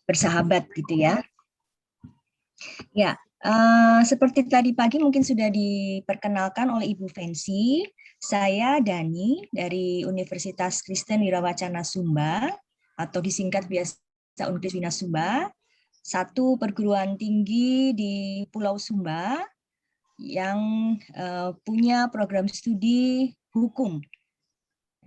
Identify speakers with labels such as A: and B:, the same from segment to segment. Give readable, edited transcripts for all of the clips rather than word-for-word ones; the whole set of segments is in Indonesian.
A: bersahabat gitu ya. Ya, seperti tadi pagi mungkin sudah diperkenalkan oleh Ibu Fensi, saya Dani dari Universitas Kristen Wirawacana Sumba, atau disingkat biasa Unkriswina Sumba, satu perguruan tinggi di Pulau Sumba yang punya program studi hukum.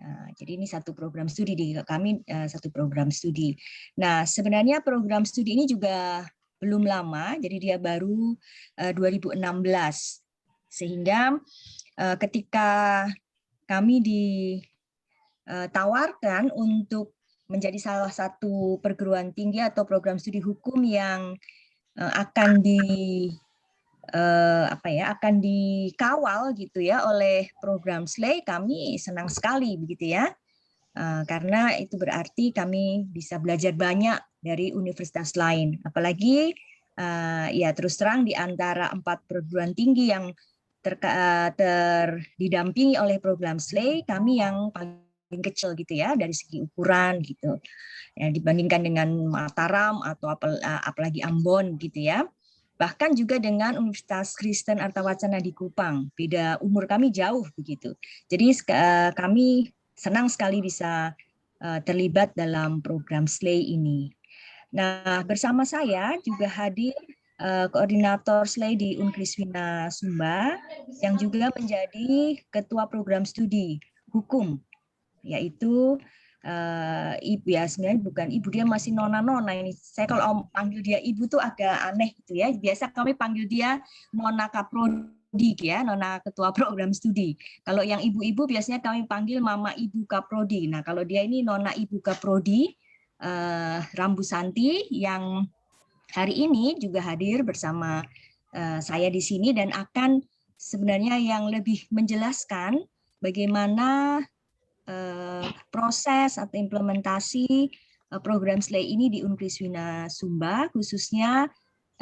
A: Nah, jadi ini satu program studi di kami, satu program studi. Nah, sebenarnya program studi ini juga belum lama, jadi dia baru 2016. Sehingga ketika kami ditawarkan untuk menjadi salah satu perguruan tinggi atau program studi hukum yang akan akan dikawal gitu ya oleh program SLAY, kami senang sekali begitu ya. Karena itu berarti kami bisa belajar banyak dari universitas lain. Apalagi ya terus terang di antara 4 perguruan tinggi yang didampingi oleh program SLAY, kami yang paling kecil gitu ya dari segi ukuran gitu. Ya, dibandingkan dengan Mataram atau apalagi Ambon gitu ya. Bahkan juga dengan Universitas Kristen Artawacana di Kupang. Beda umur kami jauh begitu. Jadi kami senang sekali bisa terlibat dalam program SLAY ini. Nah, bersama saya juga hadir koordinator SLAY di Unkriswina Sumba yang juga menjadi ketua program studi hukum, yaitu ibu ya, sebenarnya bukan ibu, dia masih nona-nona ini. Saya kalau panggil dia ibu tuh agak aneh gitu ya. Biasa kami panggil dia Nona Kaprodi ya, Nona Ketua Program Studi. Kalau yang ibu-ibu biasanya kami panggil Mama Ibu Kaprodi. Nah, kalau dia ini Nona Ibu Kaprodi Rambusanti yang hari ini juga hadir bersama saya di sini dan akan sebenarnya yang lebih menjelaskan bagaimana proses atau implementasi program SLAY ini di Unkriswina Sumba, khususnya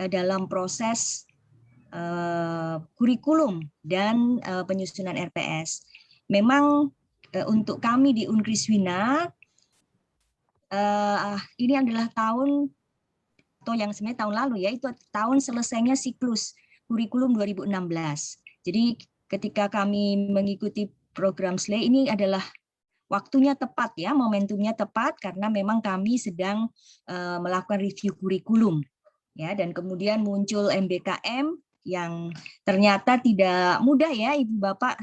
A: dalam proses kurikulum dan penyusunan RPS. Memang untuk kami di Unkriswina, ini adalah tahun, atau yang sebenarnya tahun lalu ya, itu tahun selesainya siklus kurikulum 2016. Jadi ketika kami mengikuti program SLAY ini adalah waktunya tepat ya, momentumnya tepat karena memang kami sedang melakukan review kurikulum ya, dan kemudian muncul MBKM yang ternyata tidak mudah ya Ibu Bapak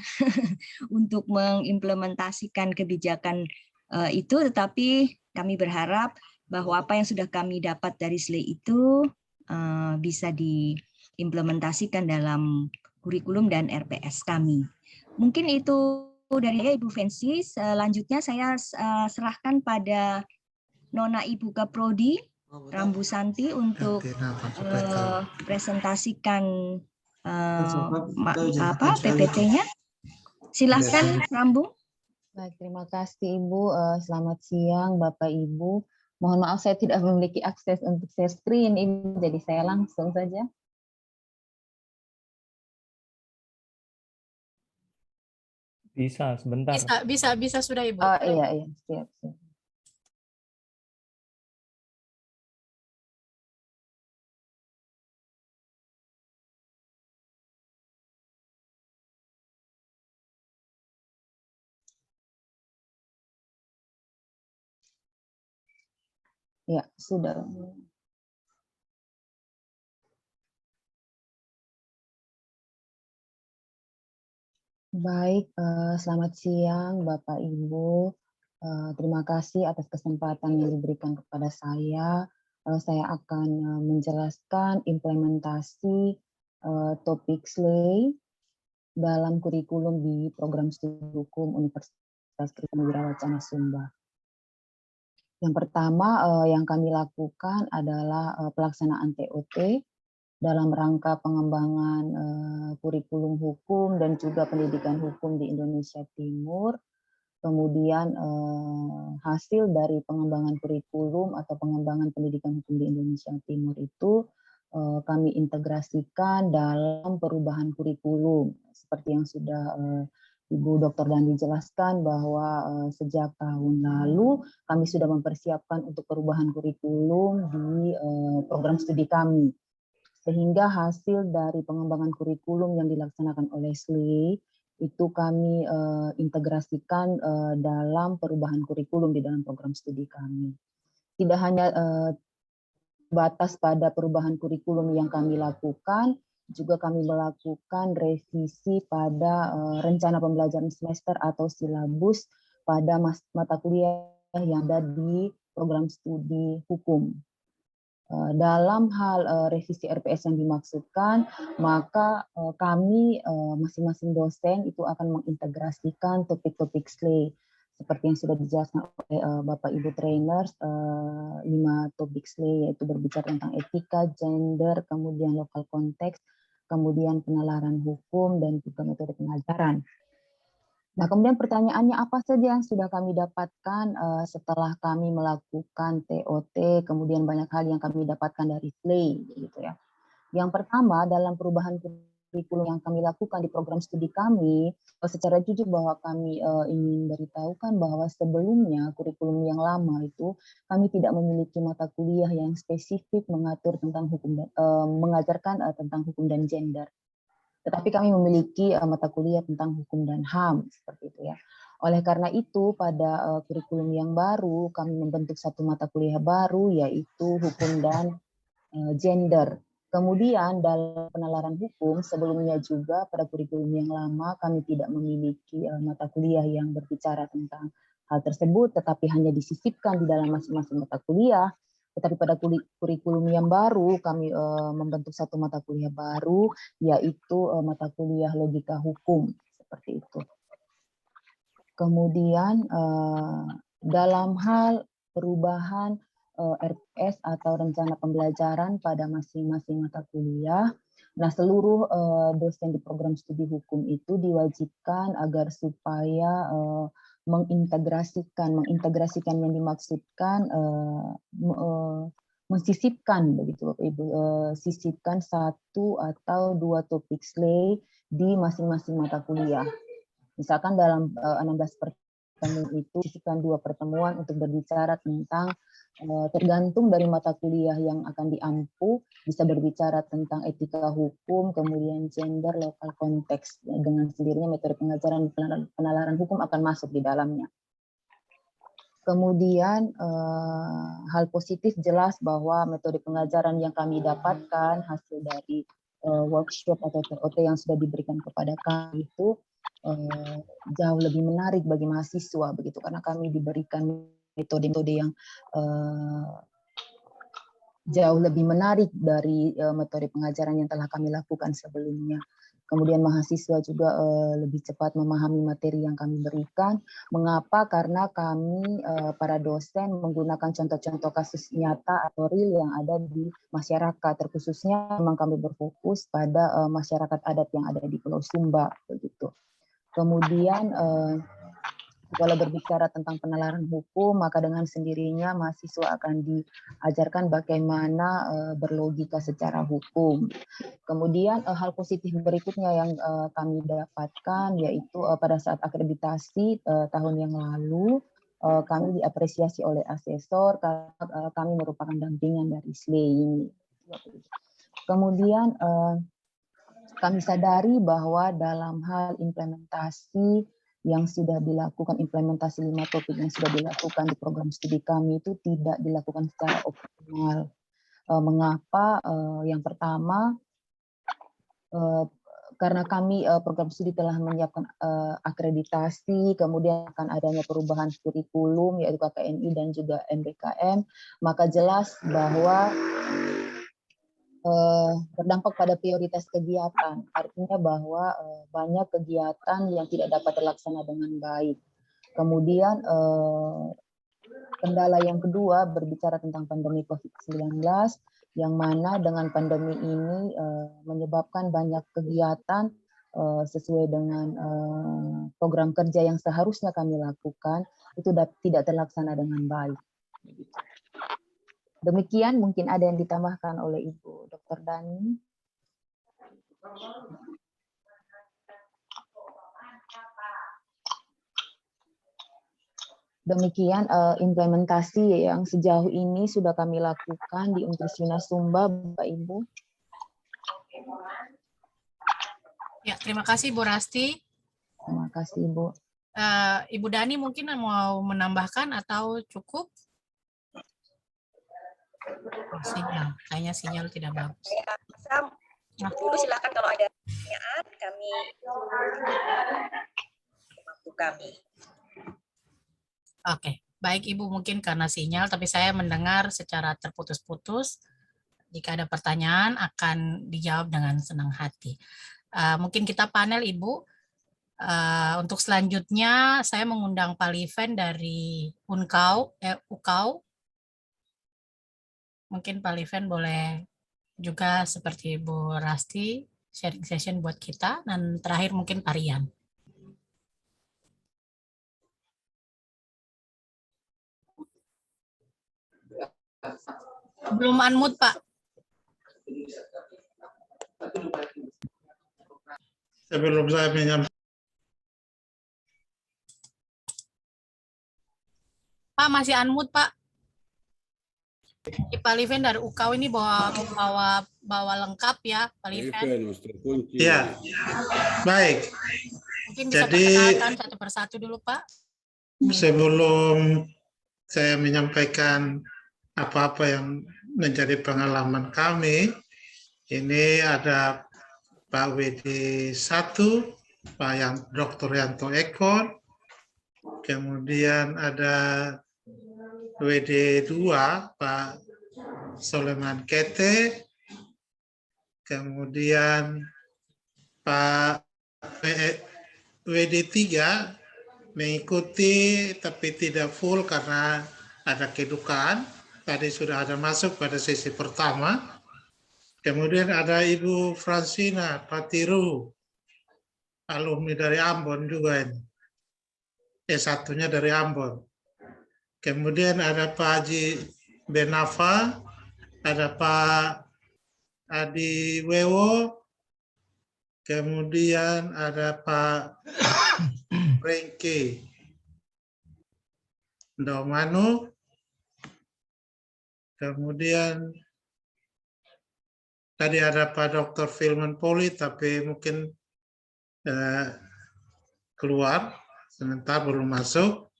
A: untuk mengimplementasikan kebijakan itu, tetapi kami berharap bahwa apa yang sudah kami dapat dari SLAY itu bisa diimplementasikan dalam kurikulum dan RPS kami. Mungkin itu dari Ibu Fensi. Selanjutnya saya serahkan pada Nona Ibu Kaprodi Rambusanti untuk presentasikan PPT-nya. Silahkan Rambu.
B: Baik, terima kasih Ibu. Selamat siang Bapak Ibu. Mohon maaf saya tidak memiliki akses untuk share screen Ibu, jadi saya langsung saja.
C: Bisa, sebentar.
D: Bisa sudah Ibu.
B: Oh iya, siap. Ya, sudah. Baik, selamat siang Bapak Ibu. Terima kasih atas kesempatan yang diberikan kepada saya. Saya akan menjelaskan implementasi topik SLAY dalam kurikulum di program studi hukum Universitas Kristen Wirawacana Sumba. Yang pertama yang kami lakukan adalah pelaksanaan TOT dalam rangka pengembangan kurikulum hukum dan juga pendidikan hukum di Indonesia Timur. Kemudian hasil dari pengembangan kurikulum atau pengembangan pendidikan hukum di Indonesia Timur itu kami integrasikan dalam perubahan kurikulum seperti yang sudah Ibu Dr. Dandi jelaskan bahwa sejak tahun lalu kami sudah mempersiapkan untuk perubahan kurikulum di program studi kami. Sehingga hasil dari pengembangan kurikulum yang dilaksanakan oleh SLE itu kami integrasikan dalam perubahan kurikulum di dalam program studi kami. Tidak hanya batas pada perubahan kurikulum yang kami lakukan, juga kami melakukan revisi pada rencana pembelajaran semester atau silabus pada mata kuliah yang ada di program studi hukum. Dalam hal revisi RPS yang dimaksudkan, maka kami masing-masing dosen itu akan mengintegrasikan topik-topik SLE seperti yang sudah dijelaskan oleh Bapak Ibu trainers, 5 topik SLE yaitu berbicara tentang etika, gender, kemudian lokal konteks, kemudian penalaran hukum, dan juga metode pengajaran. Nah, kemudian pertanyaannya apa saja yang sudah kami dapatkan setelah kami melakukan TOT, kemudian banyak hal yang kami dapatkan dari SLE, gitu ya. Yang pertama, dalam perubahan kurikulum yang kami lakukan di program studi kami, secara jujur bahwa kami ingin beritahukan bahwa sebelumnya kurikulum yang lama itu kami tidak memiliki mata kuliah yang spesifik mengatur tentang hukum, mengajarkan tentang hukum dan gender. Tetapi kami memiliki mata kuliah tentang hukum dan HAM seperti itu ya. Oleh karena itu pada kurikulum yang baru kami membentuk satu mata kuliah baru yaitu hukum dan gender. Kemudian dalam penalaran hukum sebelumnya juga pada kurikulum yang lama kami tidak memiliki mata kuliah yang berbicara tentang hal tersebut, tetapi hanya disisipkan di dalam masing-masing mata kuliah. Tetapi pada kurikulum yang baru kami membentuk satu mata kuliah baru yaitu mata kuliah logika hukum seperti itu. Kemudian dalam hal perubahan RPS atau rencana pembelajaran pada masing-masing mata kuliah. Nah, seluruh dosen di program studi hukum itu diwajibkan agar supaya mengintegrasikan yang dimaksudkan mensisipkan begitu Bapak Ibu, sisipkan satu atau dua topik SLE di masing-masing mata kuliah. Misalkan dalam 16 pertemuan itu sisipkan 2 pertemuan untuk berbicara tentang tergantung dari mata kuliah yang akan diampu, bisa berbicara tentang etika hukum, kemudian gender, lokal konteks. Dengan sendirinya metode pengajaran penalaran hukum akan masuk di dalamnya. Kemudian hal positif jelas bahwa metode pengajaran yang kami dapatkan hasil dari workshop atau TOT yang sudah diberikan kepada kami itu jauh lebih menarik bagi mahasiswa begitu, karena kami diberikan metode-metode yang jauh lebih menarik dari metode pengajaran yang telah kami lakukan sebelumnya. Kemudian mahasiswa juga lebih cepat memahami materi yang kami berikan. Mengapa? Karena kami para dosen menggunakan contoh-contoh kasus nyata atau real yang ada di masyarakat. Terkhususnya memang kami berfokus pada masyarakat adat yang ada di Pulau Sumba begitu. Kemudian kalau berbicara tentang penalaran hukum, maka dengan sendirinya mahasiswa akan diajarkan bagaimana berlogika secara hukum. Kemudian hal positif berikutnya yang kami dapatkan yaitu pada saat akreditasi tahun yang lalu, kami diapresiasi oleh asesor karena kami merupakan dampingan dari SLE ini. Kemudian kami sadari bahwa dalam hal implementasi yang sudah dilakukan, implementasi 5 topik yang sudah dilakukan di program studi kami itu tidak dilakukan secara optimal. Mengapa? Yang pertama, karena kami program studi telah menyiapkan akreditasi, kemudian akan adanya perubahan kurikulum yaitu KKNI dan juga MBKM, maka jelas bahwa berdampak pada prioritas kegiatan, artinya bahwa banyak kegiatan yang tidak dapat terlaksana dengan baik. Kemudian kendala yang kedua berbicara tentang pandemi COVID-19, yang mana dengan pandemi ini menyebabkan banyak kegiatan sesuai dengan program kerja yang seharusnya kami lakukan, itu tidak terlaksana dengan baik. Demikian, mungkin ada yang ditambahkan oleh Ibu Dr. Dani. Demikian implementasi yang sejauh ini sudah kami lakukan di Universitas Sumba, Bapak Ibu.
D: Ya, terima kasih Bu Rasti.
B: Terima kasih Ibu.
D: Ibu Dani mungkin mau menambahkan atau cukup? Oh, sinyal, kayaknya sinyal tidak bagus.
A: Sam, dulu silakan kalau ada pertanyaan kami waktu kami.
D: Oke, baik Ibu, mungkin karena sinyal, tapi saya mendengar secara terputus-putus. Jika ada pertanyaan akan dijawab dengan senang hati. Mungkin kita panel Ibu. Untuk selanjutnya saya mengundang Pak Liven dari UKAU. Mungkin Pak Liven boleh juga seperti Bu Rasti sharing session buat kita, dan terakhir mungkin Pak Rian. Belum unmute, Pak.
E: Sebelum saya menyampaikan,
D: Pak masih unmute, Pak. Pak Liven dari UKAU ini bawa lengkap ya, Pak Liven.
E: ya, baik.
D: Mungkin bisa
E: Jadi,
D: perkenalkan satu persatu dulu, Pak.
E: Sebelum saya menyampaikan apa-apa yang menjadi pengalaman kami, ini ada Pak WD1, Pak Dr. Yanto Ekor, kemudian ada WD2, Pak Soleman Kete, kemudian Pak WD3 mengikuti tapi tidak full karena ada kedukaan. Tadi sudah ada masuk pada sesi pertama. Kemudian ada Ibu Francina Patiru, alumni dari Ambon juga ini. S1-nya dari Ambon. Kemudian ada Pak Haji Benafa, ada Pak Adi Wewo, kemudian ada Pak Rengke Domanu, kemudian tadi ada Pak Dr. Filman Poli, tapi mungkin keluar, sebentar belum masuk.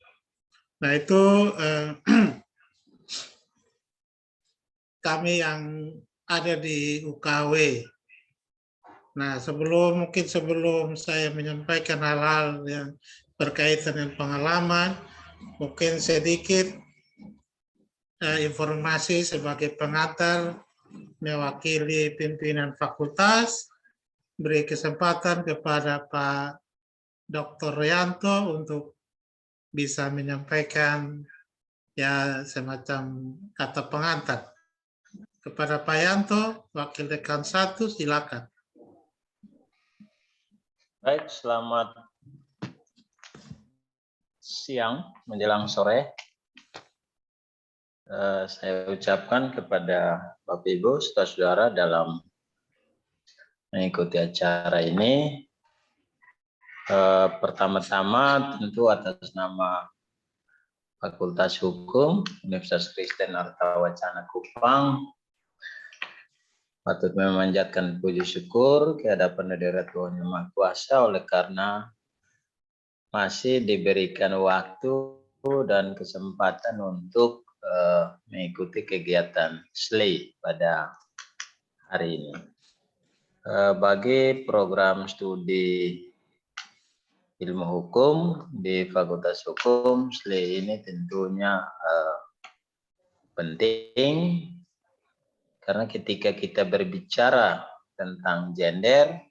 E: Nah itu kami yang ada di UKW. Nah sebelum saya menyampaikan hal-hal yang berkaitan dengan pengalaman, mungkin sedikit informasi sebagai pengantar mewakili pimpinan fakultas, beri kesempatan kepada Pak Dr. Rianto untuk bisa menyampaikan ya semacam kata pengantar. Kepada Pak Yanto, Wakil Dekan 1, silakan.
F: Baik, selamat siang menjelang sore. Saya ucapkan kepada Bapak Ibu, saudara-saudara dalam mengikuti acara ini. Pertama-tama tentu atas nama Fakultas Hukum Universitas Kristen Artawacana Kupang, patut memanjatkan puji syukur kehadapan hadirat Tuhan Yang Maha Kuasa oleh karena masih diberikan waktu dan kesempatan untuk mengikuti kegiatan SLAY pada hari ini. Bagi program studi ilmu hukum di Fakultas Hukum, SLAY ini tentunya penting karena ketika kita berbicara tentang gender,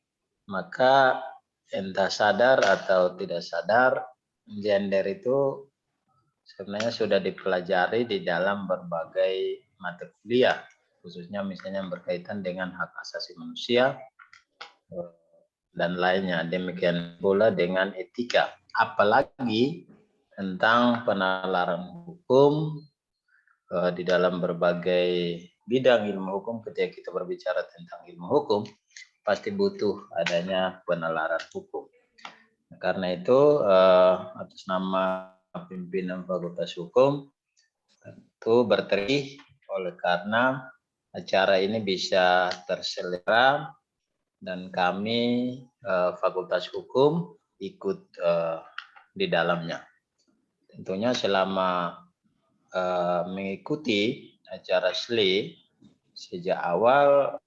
F: maka entah sadar atau tidak sadar, gender itu sebenarnya sudah dipelajari di dalam berbagai mata kuliah, khususnya misalnya yang berkaitan dengan hak asasi manusia dan lainnya. Demikian pula dengan etika, apalagi tentang penalaran hukum di dalam berbagai bidang ilmu hukum. Ketika kita berbicara tentang ilmu hukum, pasti butuh adanya penalaran hukum. Karena itu atas nama pimpinan Fakultas Hukum tentu berterima oleh karena acara ini bisa terselenggara dan kami Fakultas Hukum ikut di dalamnya. Tentunya selama mengikuti acara SLE sejak awal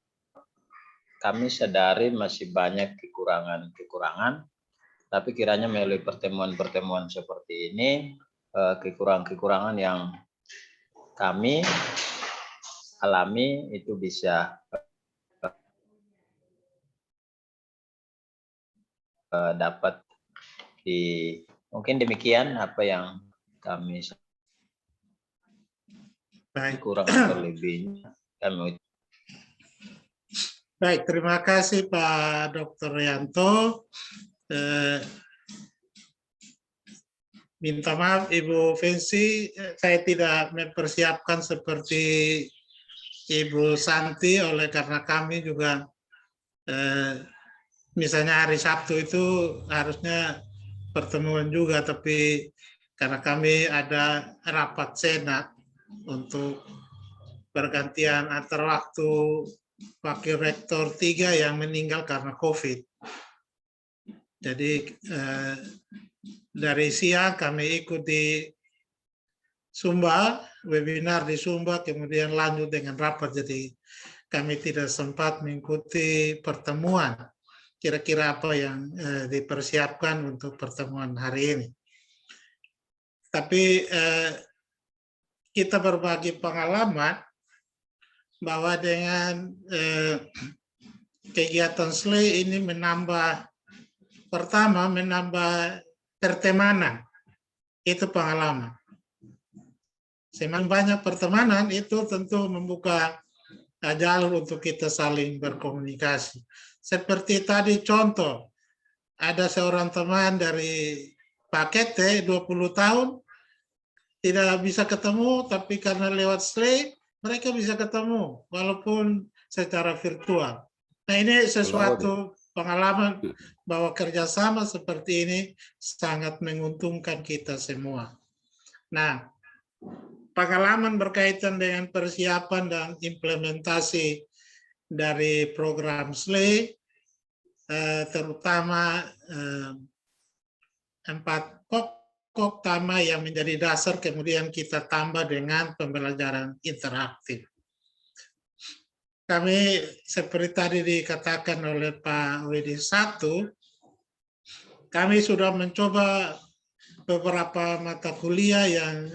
F: kami sadari masih banyak kekurangan-kekurangan, tapi kiranya melalui pertemuan-pertemuan seperti ini, kekurangan-kekurangan yang kami alami itu bisa dapat mungkin demikian apa yang kami kurang atau lebihnya kami.
E: Baik, terima kasih Pak Dr. Rianto. Minta maaf Ibu Vinci, saya tidak mempersiapkan seperti Ibu Santi, oleh karena kami juga misalnya hari Sabtu itu harusnya pertemuan juga, tapi karena kami ada rapat senat untuk pergantian antar waktu Wakil Rektor 3 yang meninggal karena COVID. Jadi dari siang kami ikut di Sumba, webinar di Sumba, kemudian lanjut dengan rapat. Jadi kami tidak sempat mengikuti pertemuan. Kira-kira apa yang dipersiapkan untuk pertemuan hari ini. Tapi kita berbagi pengalaman bahwa dengan kegiatan SLE ini menambah pertemanan, itu pengalaman. Semakin banyak pertemanan itu tentu membuka jalur untuk kita saling berkomunikasi. Seperti tadi contoh, ada seorang teman dari Pakete 20 tahun tidak bisa ketemu, tapi karena lewat SLE mereka bisa ketemu walaupun secara virtual. Nah, ini sesuatu pengalaman bahwa kerjasama seperti ini sangat menguntungkan kita semua. Nah, pengalaman berkaitan dengan persiapan dan implementasi dari program SLE, terutama 4 pokok utama yang menjadi dasar, kemudian kita tambah dengan pembelajaran interaktif. Kami seperti tadi dikatakan oleh Pak Widi 1, kami sudah mencoba beberapa mata kuliah yang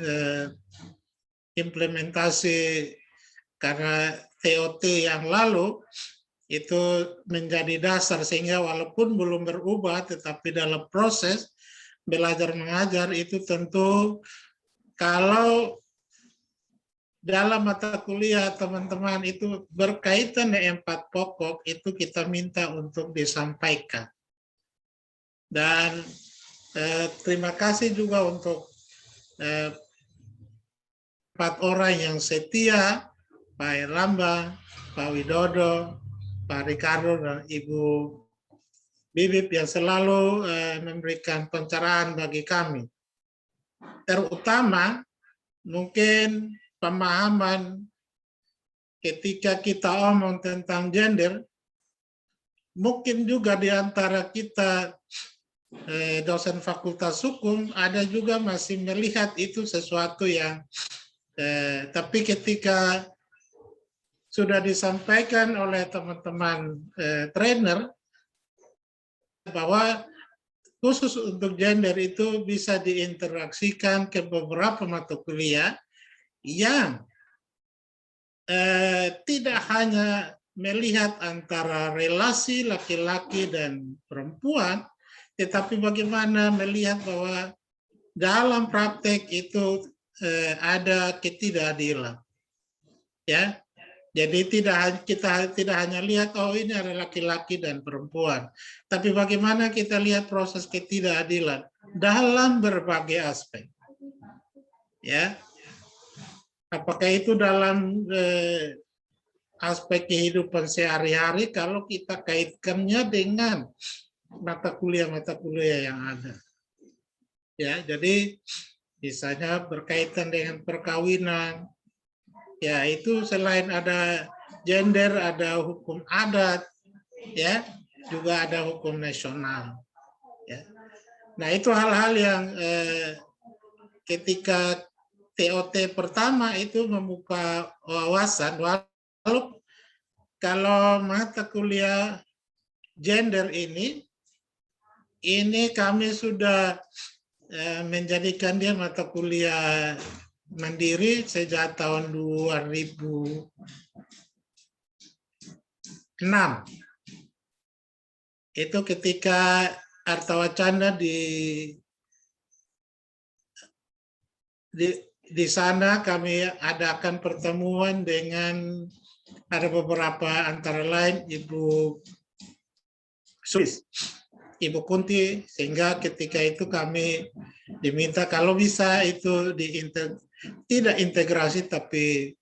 E: implementasi karena TOT yang lalu itu menjadi dasar, sehingga walaupun belum berubah tetapi dalam proses belajar mengajar itu tentu kalau dalam mata kuliah teman-teman itu berkaitan dengan 4 pokok itu kita minta untuk disampaikan. Dan terima kasih juga untuk 4 orang yang setia, Pak Erlambang, Pak Widodo, Pak Ricardo, dan Ibu Bibip yang selalu memberikan pencerahan bagi kami. Terutama mungkin pemahaman ketika kita omong tentang gender, mungkin juga di antara kita dosen Fakultas Hukum ada juga masih melihat itu sesuatu yang tapi ketika sudah disampaikan oleh teman-teman trainer bahwa khusus untuk gender itu bisa diinteraksikan ke beberapa mata kuliah yang tidak hanya melihat antara relasi laki-laki dan perempuan, tetapi bagaimana melihat bahwa dalam praktek itu ada ketidakadilan. Ya. Jadi kita tidak hanya lihat oh ini ada laki-laki dan perempuan, tapi bagaimana kita lihat proses ketidakadilan dalam berbagai aspek. Ya. Apakah itu dalam aspek kehidupan sehari-hari kalau kita kaitkannya dengan mata kuliah yang ada. Ya, jadi Misalnya berkaitan dengan perkawinan, ya itu selain ada gender, ada hukum adat, ya juga ada hukum nasional. Ya. Nah itu hal-hal yang ketika TOT pertama itu membuka wawasan, walau kalau mata kuliah gender ini kami sudah menjadikan dia mata kuliah mandiri sejak tahun 2006. Itu ketika Artawacana di sana kami adakan pertemuan dengan ada beberapa antara lain Ibu Swiss, Ibu Kunti, sehingga ketika itu kami diminta kalau bisa itu tidak integrasi tapi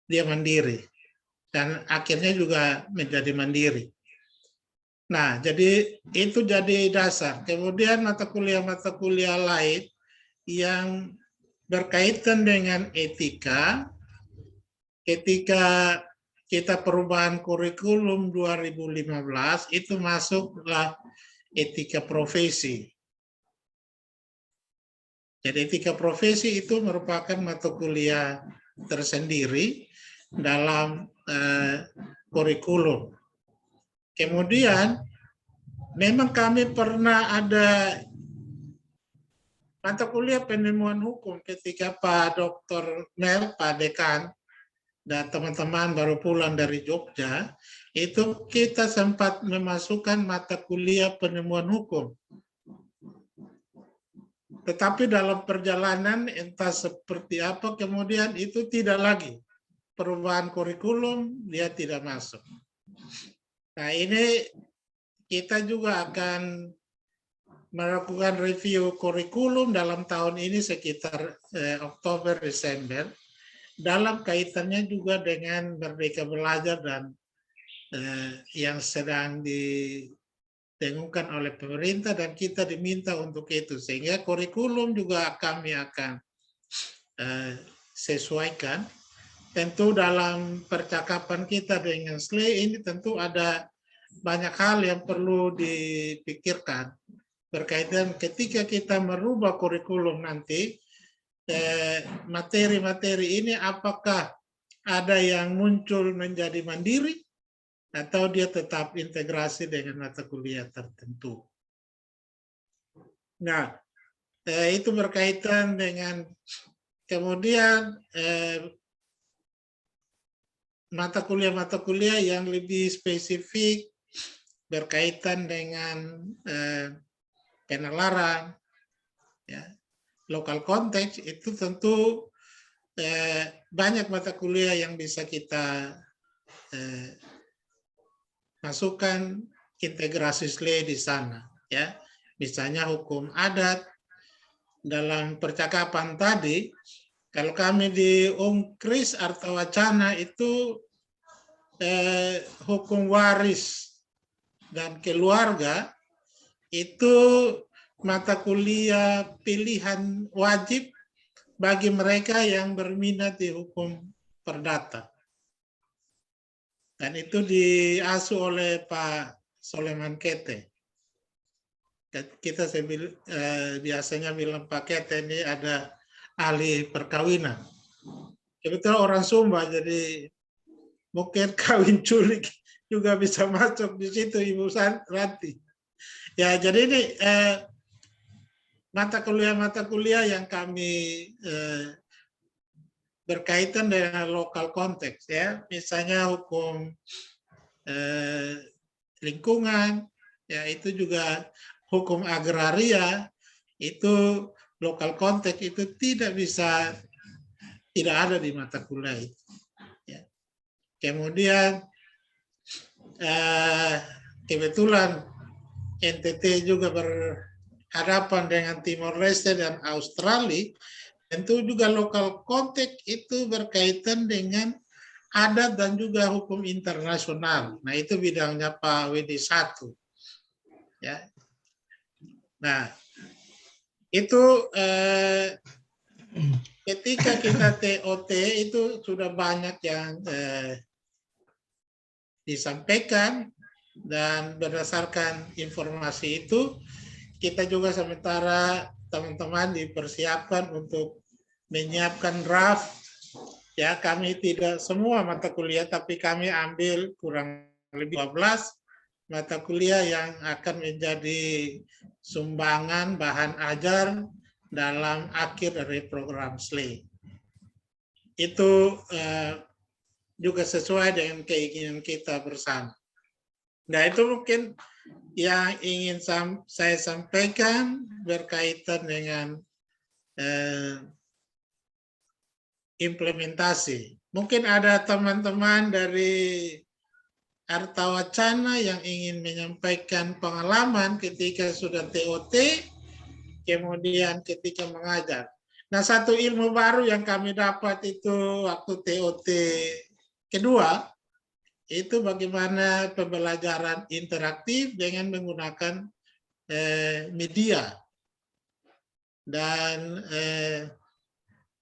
E: dia mandiri, dan akhirnya juga menjadi mandiri. Nah, jadi itu jadi dasar. Kemudian mata kuliah lain yang berkaitan dengan etika, ketika kita perubahan kurikulum 2015 itu masuklah etika profesi. Jadi etika profesi itu merupakan mata kuliah tersendiri dalam kurikulum. Kemudian memang kami pernah ada mata kuliah penemuan hukum ketika Pak Dr. Mel, Pak Dekan, dan teman-teman baru pulang dari Jogja, itu kita sempat memasukkan mata kuliah penemuan hukum. Tetapi dalam perjalanan entah seperti apa, kemudian itu tidak lagi. Perubahan kurikulum, dia tidak masuk. Nah ini kita juga akan melakukan review kurikulum dalam tahun ini sekitar Oktober-Desember, dalam kaitannya juga dengan Merdeka Belajar dan yang sedang didengungkan oleh pemerintah, dan kita diminta untuk itu, sehingga kurikulum juga kami akan sesuaikan. Tentu dalam percakapan kita dengan SLE ini tentu ada banyak hal yang perlu dipikirkan berkaitan ketika kita merubah kurikulum nanti, materi-materi ini apakah ada yang muncul menjadi mandiri atau dia tetap integrasi dengan mata kuliah tertentu. Nah, itu berkaitan dengan kemudian mata kuliah yang lebih spesifik berkaitan dengan penalaran, ya, lokal konteks, itu tentu banyak mata kuliah yang bisa kita masukkan integrasi SLE di sana, ya. Misalnya hukum adat. Dalam percakapan tadi, kalau kami di Unkris Artawacana itu hukum waris dan keluarga itu mata kuliah pilihan wajib bagi mereka yang berminat di hukum perdata. Dan itu diasuh oleh Pak Soleman Kete. Kita biasanya bilang Pak Kete ini ada ahli perkawinan. Kebetulan orang Sumba, jadi mungkin kawin culik juga bisa masuk di situ, Ibu Ranti. Ya, jadi ini mata kuliah yang kami berkaitan dengan lokal konteks, ya, misalnya hukum lingkungan, ya itu juga hukum agraria, itu lokal konteks itu tidak ada di mata kuliah itu. Ya. Kemudian kebetulan NTT juga berhadapan dengan Timor Leste dan Australia, tentu juga lokal konteks itu berkaitan dengan adat dan juga hukum internasional. Nah itu bidangnya Pak WD1. Ya. Nah Itu ketika kita TOT itu sudah banyak yang disampaikan, dan berdasarkan informasi itu kita juga sementara teman-teman dipersiapkan untuk menyiapkan draft. Ya, kami tidak semua mata kuliah, tapi kami ambil kurang lebih 12 mata kuliah yang akan menjadi sumbangan bahan ajar dalam akhir dari program SLE. Itu juga sesuai dengan keinginan kita bersama. Nah, itu mungkin yang ingin saya sampaikan berkaitan dengan implementasi. Mungkin ada teman-teman dari Arta Wacana yang ingin menyampaikan pengalaman ketika sudah TOT, kemudian ketika mengajar. Nah, satu ilmu baru yang kami dapat itu waktu TOT kedua, itu bagaimana pembelajaran interaktif dengan menggunakan media. Dan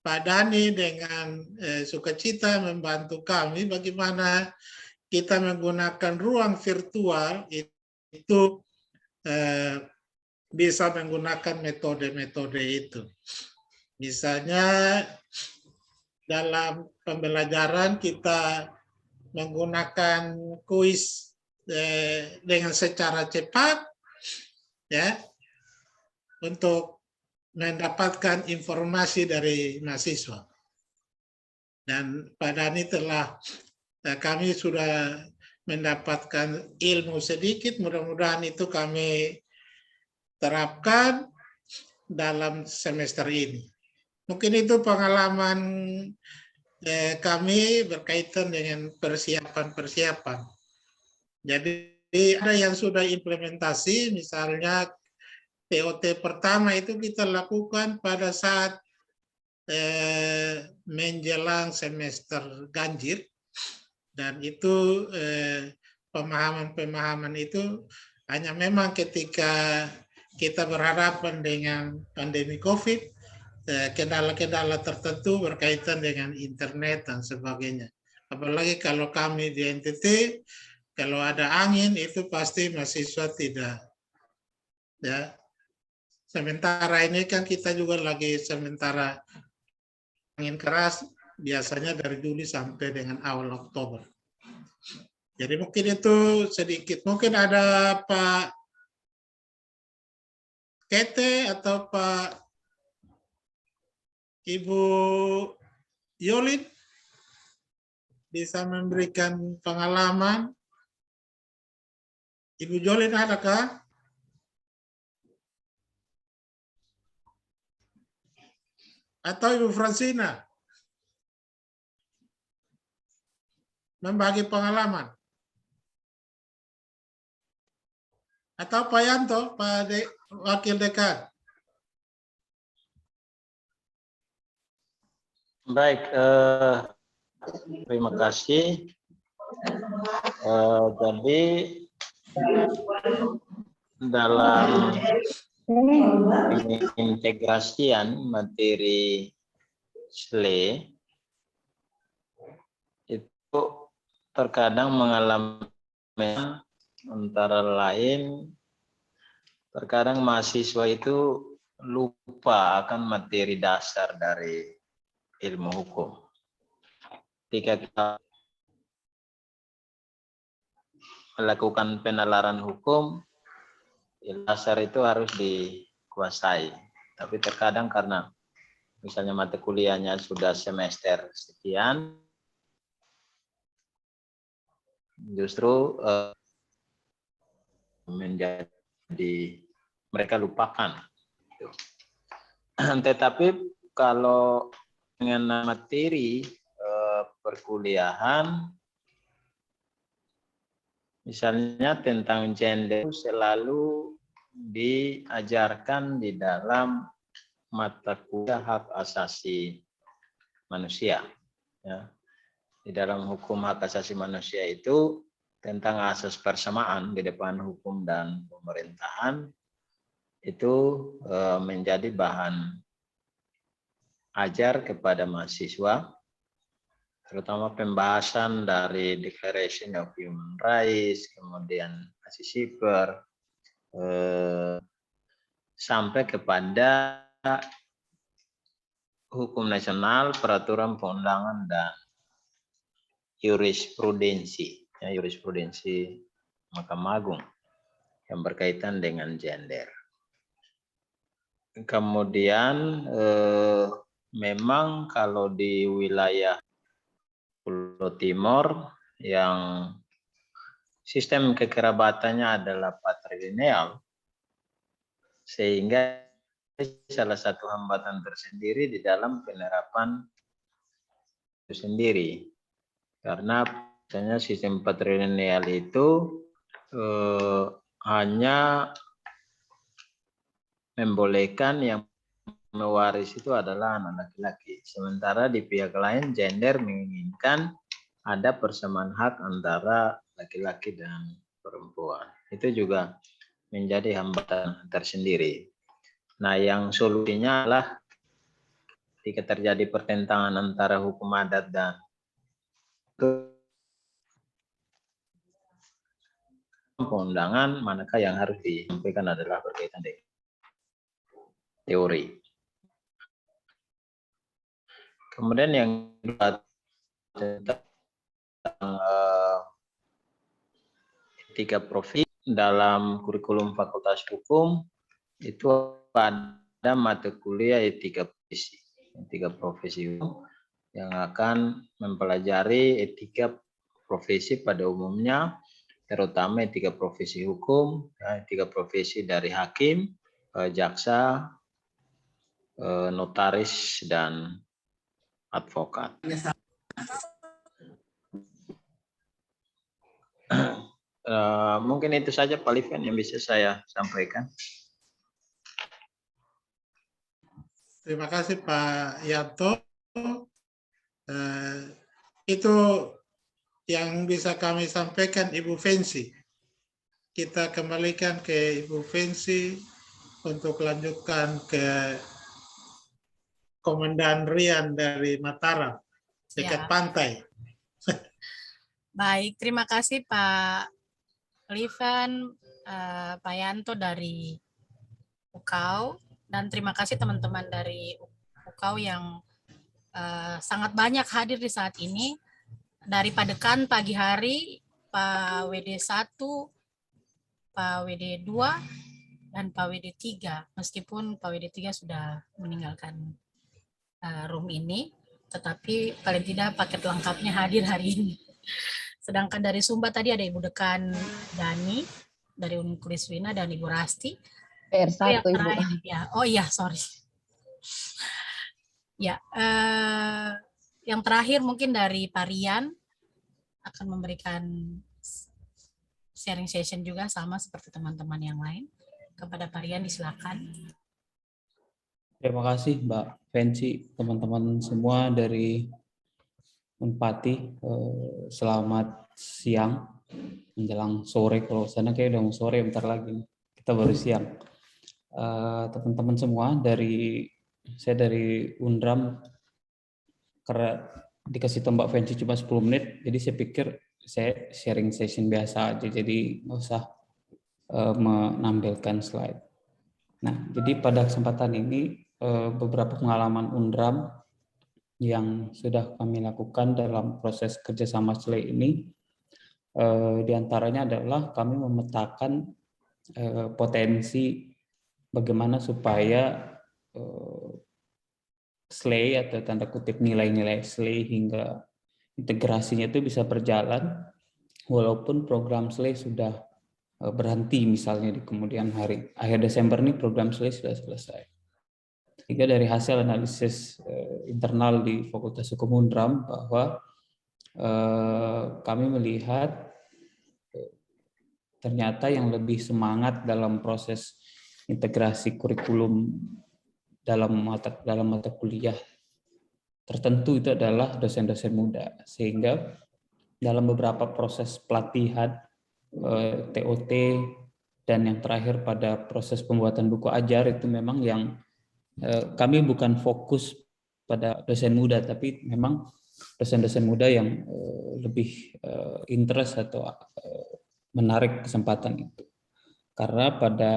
E: Pak Dhani dengan sukacita membantu kami bagaimana kita menggunakan ruang virtual itu bisa menggunakan metode-metode itu. Misalnya dalam pembelajaran kita menggunakan kuis dengan secara cepat, ya, untuk mendapatkan informasi dari mahasiswa. Dan Pak Dhani kami sudah mendapatkan ilmu sedikit, mudah-mudahan itu kami terapkan dalam semester ini. Mungkin itu pengalaman kami berkaitan dengan persiapan-persiapan. Jadi ada yang sudah implementasi, misalnya TOT pertama itu kita lakukan pada saat menjelang semester ganjil, dan itu pemahaman-pemahaman itu hanya memang ketika kita berhadapan dengan pandemi COVID, kendala-kendala tertentu berkaitan dengan internet dan sebagainya. Apalagi kalau kami di NTT, kalau ada angin itu pasti mahasiswa tidak. Ya, sementara ini kan kita juga lagi sementara angin keras, biasanya dari Juli sampai dengan awal Oktober. Jadi mungkin itu sedikit. Mungkin ada Pak Kete atau Pak Ibu Yolin bisa memberikan pengalaman. Ibu Yolin adakah? Atau Ibu Fransina membagi pengalaman? Atau Pak Yanto, Pak Wakil Dekan?
F: Baik, terima kasih. Jadi dalam integrasian materi SLE itu terkadang mengalami antara lain, terkadang mahasiswa itu lupa akan materi dasar dari ilmu hukum. Ketika kita melakukan penalaran hukum, dasar itu harus dikuasai. Tapi terkadang karena misalnya mata kuliahnya sudah semester sekian, justru menjadi mereka lupakan. Tetapi kalau dengan materi perkuliahan, misalnya tentang gender selalu diajarkan di dalam mata kuliah hak asasi manusia. Ya. Di dalam hukum hak asasi manusia itu tentang asas persamaan di depan hukum dan pemerintahan, itu menjadi bahan ajar kepada mahasiswa, terutama pembahasan dari Declaration of Human Rights, kemudian hak sipil, sampai kepada hukum nasional, peraturan perundangan, dan jurisprudensi, jurisprudensi Mahkamah Agung yang berkaitan dengan gender. Kemudian memang kalau di wilayah Pulau Timur yang sistem kekerabatannya adalah patrilineal, sehingga salah satu hambatan tersendiri di dalam penerapan itu sendiri. Karena misalnya sistem patrilineal itu hanya membolehkan yang mewaris itu adalah anak laki-laki. Sementara di pihak lain gender menginginkan ada persamaan hak antara laki-laki dan perempuan. Itu juga menjadi hambatan tersendiri. Nah, yang solusinya adalah ketika terjadi pertentangan antara hukum adat dan perundangan, manakah yang harus disampaikan adalah berkaitan dengan teori. Kemudian yang kedua tentang etika profesi dalam kurikulum Fakultas Hukum itu ada mata kuliah etika profesi. Etika profesi yang akan mempelajari etika profesi pada umumnya, terutama etika profesi hukum, etika profesi dari hakim, jaksa, notaris, dan advokat. Mungkin itu saja Pak Livan yang bisa saya sampaikan.
E: Terima kasih Pak Yanto. Itu yang bisa kami sampaikan Ibu Fensi. Kita kembalikan ke Ibu Fensi untuk lanjutkan ke Komandan Rian dari Mataram, dekat pantai.
D: Baik, terima kasih Pak Livan, Pak Yanto dari UKAU, dan terima kasih teman-teman dari UKAU yang sangat banyak hadir di saat ini. Dari Padekan pagi hari, Pak WD1, Pak WD2, dan Pak WD3, meskipun Pak WD3 sudah meninggalkan room ini, tetapi paling tidak paket lengkapnya hadir hari ini. Sedangkan dari Sumba tadi ada Ibu Dekan Dani, dari Universitas Wina, dan Ibu Rasti.
B: PR1 Ibu.
D: Ya, oh iya, sorry. Ya, yang terakhir mungkin dari Pak Rian akan memberikan sharing session juga sama seperti teman-teman yang lain. Kepada Pak Rian, disilakan.
C: Terima kasih Mbak Fensi, teman-teman semua dari Unpati. Selamat siang menjelang sore, kalau sana kayak udah mau sore bentar lagi, kita baru siang. Teman-teman semua saya dari Undram, karena dikasih tahu Mbak Fensi cuma 10 menit, jadi saya pikir saya sharing session biasa aja, jadi nggak usah menampilkan slide. Nah, jadi pada kesempatan ini beberapa pengalaman Undram yang sudah kami lakukan dalam proses kerjasama SLE ini, diantaranya adalah kami memetakan potensi bagaimana supaya SLE atau tanda kutip nilai-nilai SLE hingga integrasinya itu bisa berjalan walaupun program SLE sudah berhenti misalnya di kemudian hari. Akhir Desember nih program SLE sudah selesai. Sehingga dari hasil analisis internal di Fakultas Hukum Undram bahwa kami melihat ternyata yang lebih semangat dalam proses integrasi kurikulum dalam mata kuliah tertentu itu adalah dosen-dosen muda, sehingga dalam beberapa proses pelatihan TOT Dan yang terakhir pada proses pembuatan buku ajar itu memang yang kami bukan fokus pada dosen muda, tapi memang dosen-dosen muda yang lebih interest atau menarik kesempatan itu. Karena pada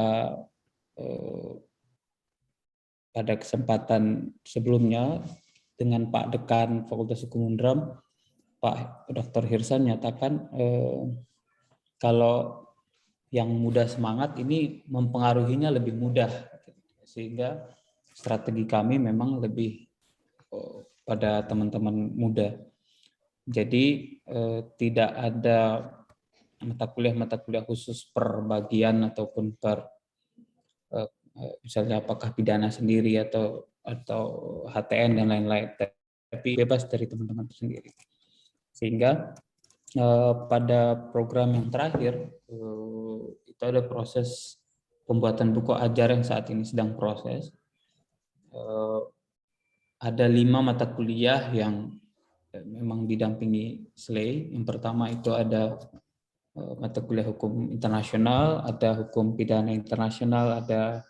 C: kesempatan sebelumnya dengan Pak Dekan Fakultas Hukum Unram, Pak Dr. Hirsan menyatakan kalau yang muda semangat ini mempengaruhinya lebih mudah, sehingga strategi kami memang lebih pada teman-teman muda. Jadi tidak ada mata kuliah khusus per bagian ataupun per misalnya apakah pidana sendiri atau HTN dan lain-lain, tapi bebas dari teman-teman sendiri. Sehingga pada program yang terakhir itu ada proses pembuatan buku ajar yang saat ini sedang proses. Ada 5 mata kuliah yang memang didampingi SLAY. Yang pertama itu ada mata kuliah hukum internasional, ada hukum pidana internasional, ada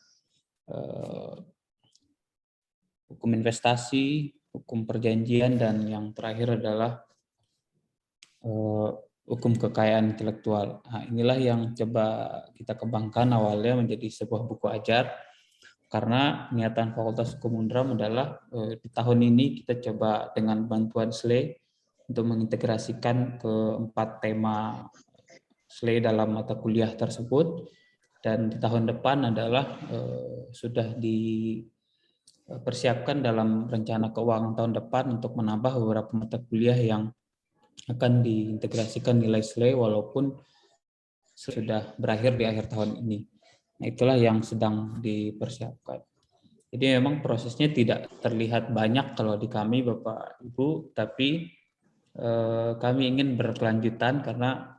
C: hukum investasi, hukum perjanjian, dan yang terakhir adalah hukum kekayaan intelektual. Nah, inilah yang coba kita kembangkan awalnya menjadi sebuah buku ajar, karena niatan Fakultas Hukum Unram adalah di tahun ini kita coba dengan bantuan SLAY untuk mengintegrasikan ke 4 tema SLAY dalam mata kuliah tersebut, dan di tahun depan adalah sudah dipersiapkan dalam rencana keuangan tahun depan untuk menambah beberapa mata kuliah yang akan diintegrasikan nilai SLAY walaupun sudah berakhir di akhir tahun ini. Nah, itulah yang sedang dipersiapkan. Jadi memang prosesnya tidak terlihat banyak kalau di kami Bapak Ibu, tapi kami ingin berkelanjutan karena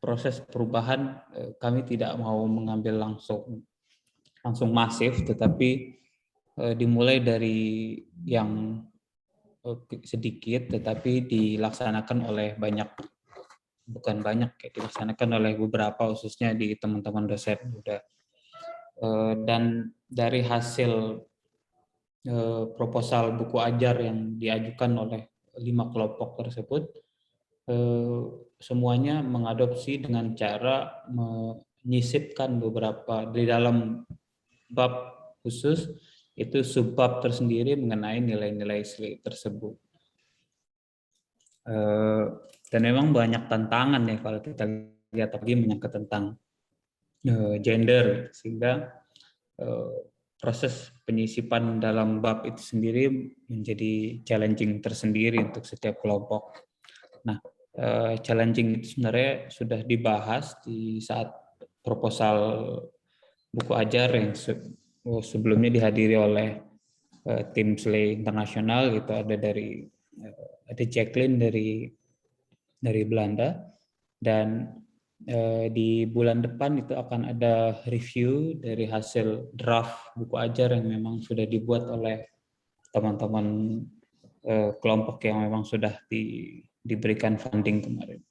C: proses perubahan kami tidak mau mengambil langsung masif, tetapi dimulai dari yang sedikit tetapi dilaksanakan oleh dilaksanakan oleh beberapa, khususnya di teman-teman dosen muda. Dan dari hasil proposal buku ajar yang diajukan oleh 5 kelompok tersebut, semuanya mengadopsi dengan cara menyisipkan beberapa di dalam bab khusus, itu subbab tersendiri mengenai nilai-nilai SLAY tersebut. Dan memang banyak tantangan ya kalau kita lihat lagi menyangkut tentang gender, sehingga proses penyisipan dalam bab itu sendiri menjadi challenging tersendiri untuk setiap kelompok. Nah, challenging itu sebenarnya sudah dibahas di saat proposal buku ajar yang sebelumnya dihadiri oleh tim SLAY internasional, gitu. Ada Jacqueline dari Belanda, dan di bulan depan itu akan ada review dari hasil draft buku ajar yang memang sudah dibuat oleh teman-teman kelompok yang memang sudah diberikan funding kemarin,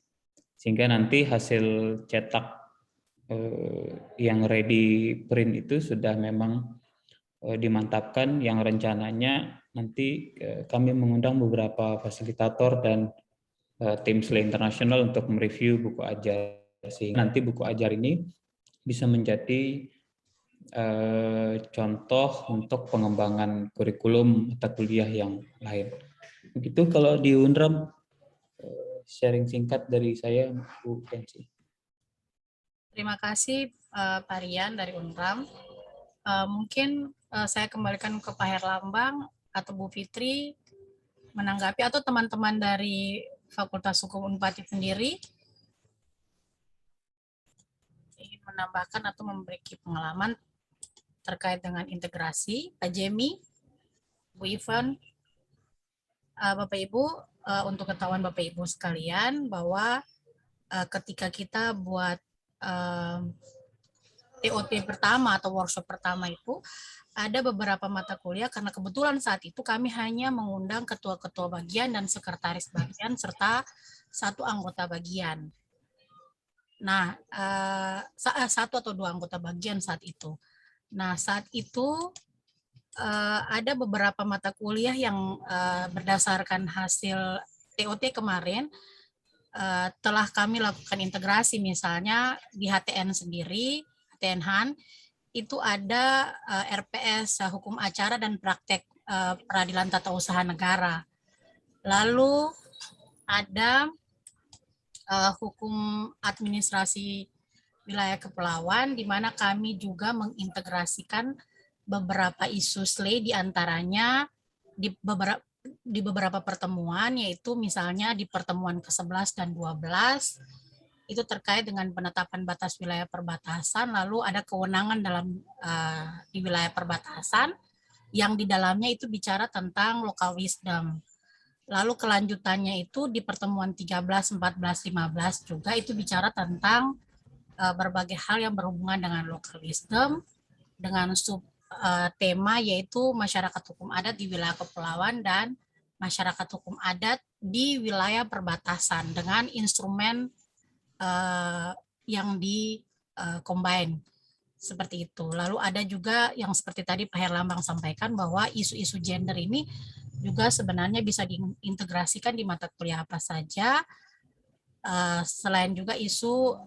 C: sehingga nanti hasil cetak yang ready print itu sudah memang dimantapkan, yang rencananya nanti kami mengundang beberapa fasilitator dan tim SLAY internasional untuk mereview buku ajar, sehingga nanti buku ajar ini bisa menjadi contoh untuk pengembangan kurikulum mata kuliah yang lain. Begitu kalau di Unram, sharing singkat dari saya, Bu Kenci.
D: Terima kasih Pak Rian dari Unram. Mungkin saya kembalikan ke Pak Herlambang atau Bu Fitri menanggapi, atau teman-teman dari Fakultas Hukum Unpad sendiri ingin menambahkan atau memberi pengalaman terkait dengan integrasi. Pak Jemi, Bu Ivan, Bapak Ibu, untuk ketahuan Bapak Ibu sekalian bahwa ketika kita buat TOT pertama atau workshop pertama itu ada beberapa mata kuliah, karena kebetulan saat itu kami hanya mengundang ketua-ketua bagian dan sekretaris bagian serta 1 anggota bagian. Nah, satu atau dua anggota bagian saat itu. Nah, saat itu ada beberapa mata kuliah yang berdasarkan hasil TOT kemarin telah kami lakukan integrasi, misalnya di HTN sendiri, HTN Han, itu ada RPS Hukum Acara dan Praktek Peradilan Tata Usaha Negara. Lalu ada Hukum Administrasi Wilayah Kepulauan, di mana kami juga mengintegrasikan beberapa isu SLE, diantaranya di beberapa pertemuan, yaitu misalnya di pertemuan ke-11 dan 12, itu terkait dengan penetapan batas wilayah perbatasan, lalu ada kewenangan dalam di wilayah perbatasan, yang di dalamnya itu bicara tentang local wisdom. Lalu kelanjutannya itu di pertemuan 13, 14, 15 juga itu bicara tentang berbagai hal yang berhubungan dengan local wisdom, dengan sub tema yaitu masyarakat hukum adat di wilayah kepulauan dan masyarakat hukum adat di wilayah perbatasan dengan instrumen yang di combine seperti itu. Lalu ada juga yang seperti tadi Pak Herlambang sampaikan bahwa isu-isu gender ini juga sebenarnya bisa diintegrasikan di mata kuliah apa saja, selain juga isu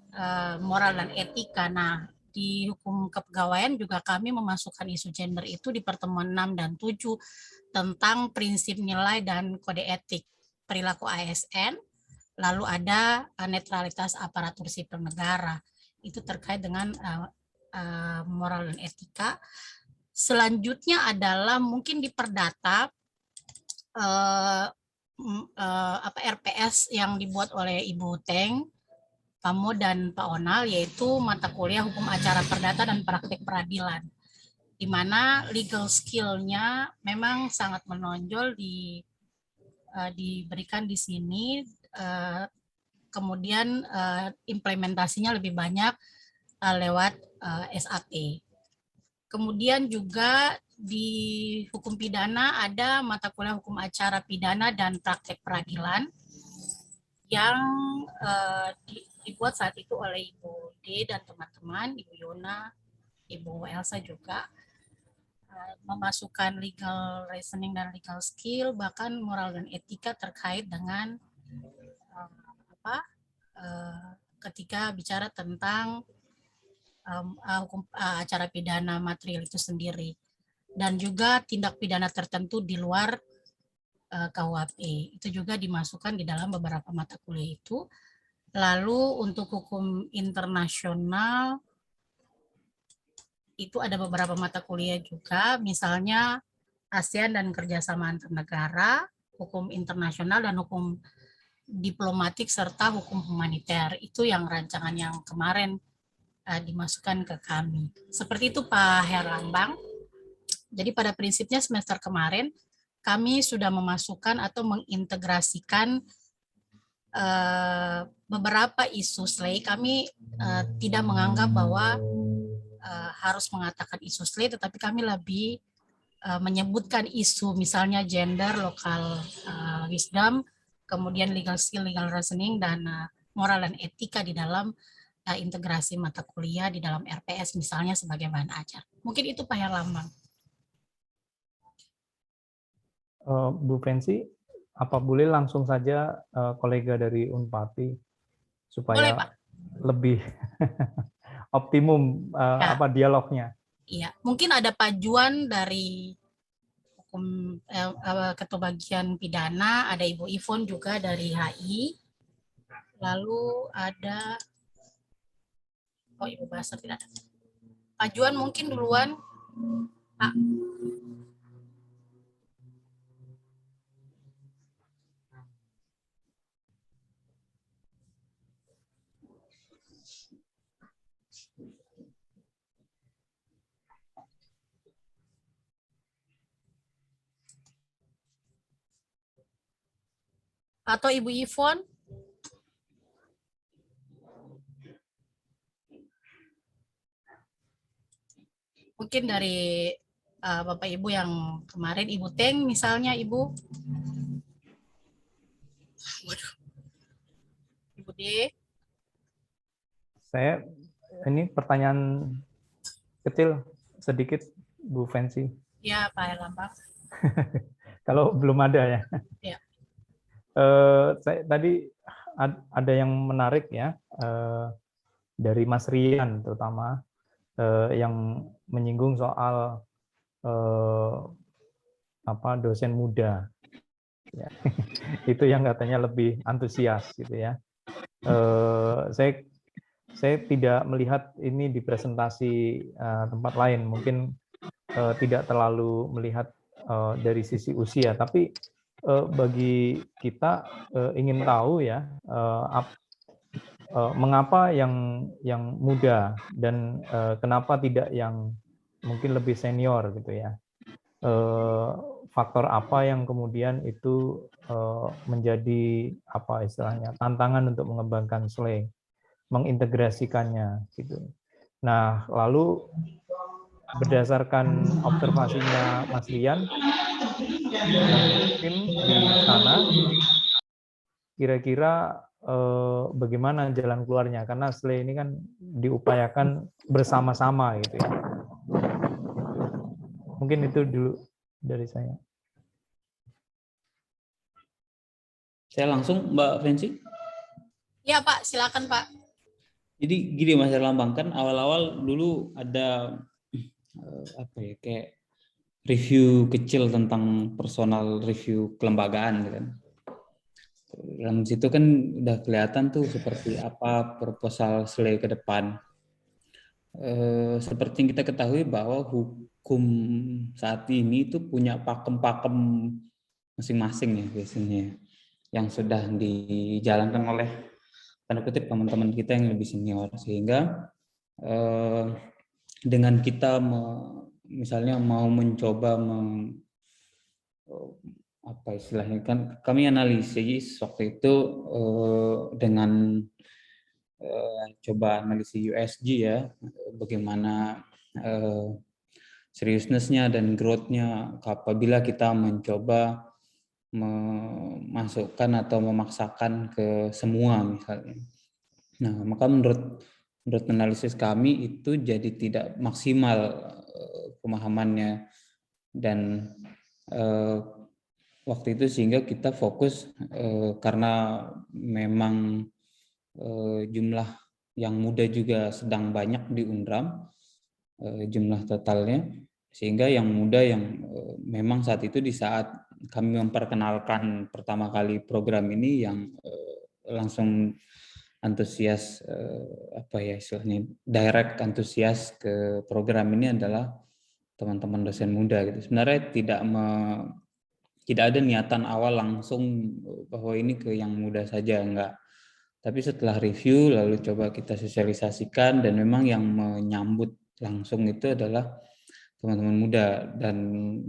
D: moral dan etika. Nah, di hukum kepegawaian juga kami memasukkan isu gender itu di pertemuan 6 dan 7 tentang prinsip nilai dan kode etik perilaku ASN. Lalu ada netralitas aparatur sipil negara, itu terkait dengan moral dan etika. Selanjutnya adalah mungkin di perdata RPS yang dibuat oleh Ibu Teng, Pamo dan Pak Onal, yaitu mata kuliah hukum acara perdata dan praktik peradilan, di mana legal skill-nya memang sangat menonjol diberikan di sini. Kemudian implementasinya lebih banyak lewat SAP. Kemudian juga di hukum pidana ada mata kuliah hukum acara pidana dan praktek peradilan yang dibuat saat itu oleh Ibu D dan teman-teman, Ibu Yona, Ibu Elsa juga, memasukkan legal reasoning dan legal skill, bahkan moral dan etika terkait dengan ketika bicara tentang hukum acara pidana material itu sendiri, dan juga tindak pidana tertentu di luar KUHP itu juga dimasukkan di dalam beberapa mata kuliah itu. Lalu untuk hukum internasional itu ada beberapa mata kuliah juga, misalnya ASEAN dan kerjasama antar negara, hukum internasional dan hukum diplomatik serta hukum humaniter. Itu yang rancangan yang kemarin dimasukkan ke kami. Seperti itu Pak Herlambang. Jadi pada prinsipnya semester kemarin kami sudah memasukkan atau mengintegrasikan beberapa isu SLE. Kami tidak menganggap bahwa harus mengatakan isu SLE, tetapi kami lebih menyebutkan isu misalnya gender, local wisdom, kemudian legal skill, legal reasoning, dan moral dan etika di dalam integrasi mata kuliah di dalam RPS misalnya sebagai bahan ajar. Mungkin itu Pak Herlambang.
G: Bu Fancy, apa boleh langsung saja kolega dari Unpati supaya
D: boleh, Pak.
G: Lebih optimum dialognya?
D: Iya, mungkin ada Pak Juan dari hukum ketua bagian pidana, ada Ibu Ivon juga dari HI, lalu ada Ibu Basar tidak ada. Pak Juan mungkin duluan, Pak. Atau Ibu Ivon? Mungkin dari Bapak Ibu yang kemarin, Ibu Teng misalnya, Ibu. Waduh. Ibu D.
G: Saya ini pertanyaan kecil sedikit, Bu Fancy.
D: Ya, Pak Herlambang.
G: Kalau belum ada ya.
D: Ya.
G: Saya tadi ada yang menarik ya, dari Mas Rian terutama, yang menyinggung soal dosen muda. Ya. Itu yang katanya lebih antusias gitu ya. Saya tidak melihat ini di presentasi tempat lain, mungkin tidak terlalu melihat dari sisi usia, tapi bagi kita ingin tahu ya, mengapa yang muda dan kenapa tidak yang mungkin lebih senior gitu ya. Faktor apa yang kemudian itu menjadi apa istilahnya tantangan untuk mengembangkan SLE, mengintegrasikannya gitu. Nah, lalu berdasarkan observasinya Mas Rian dan tim di sana, kira-kira bagaimana jalan keluarnya? Karena SLE ini kan diupayakan bersama-sama gitu ya. Mungkin itu dulu dari saya.
C: Saya langsung, Mbak Fancy.
D: Ya, Pak, silakan, Pak.
C: Jadi gini Mas Herlambang, kan awal-awal dulu ada kayak review kecil tentang personal review kelembagaan kan. Dalam situ kan udah kelihatan tuh seperti apa proposal SLE ke depan. Seperti yang kita ketahui bahwa hukum saat ini itu punya pakem-pakem masing-masing ya biasanya, yang sudah dijalankan oleh tanda kutip teman-teman kita yang lebih senior, sehingga dengan kita misalnya mau mencoba apa istilahnya, kan kami analisis waktu itu dengan coba analisis USG ya, bagaimana seriousness-nya dan growth-nya apabila kita mencoba memasukkan atau memaksakan ke semua misalnya. Nah, maka menurut analisis kami itu jadi tidak maksimal pemahamannya, dan waktu itu sehingga kita fokus karena memang jumlah yang muda juga sedang banyak di UNRAM, jumlah totalnya, sehingga yang muda yang memang saat itu di saat kami memperkenalkan pertama kali program ini, yang langsung antusias istilahnya direct antusias ke program ini adalah teman-teman dosen muda gitu. Sebenarnya tidak ada niatan awal langsung bahwa ini ke yang muda saja, enggak. Tapi setelah review lalu coba kita sosialisasikan, dan memang yang menyambut langsung itu adalah teman-teman muda. Dan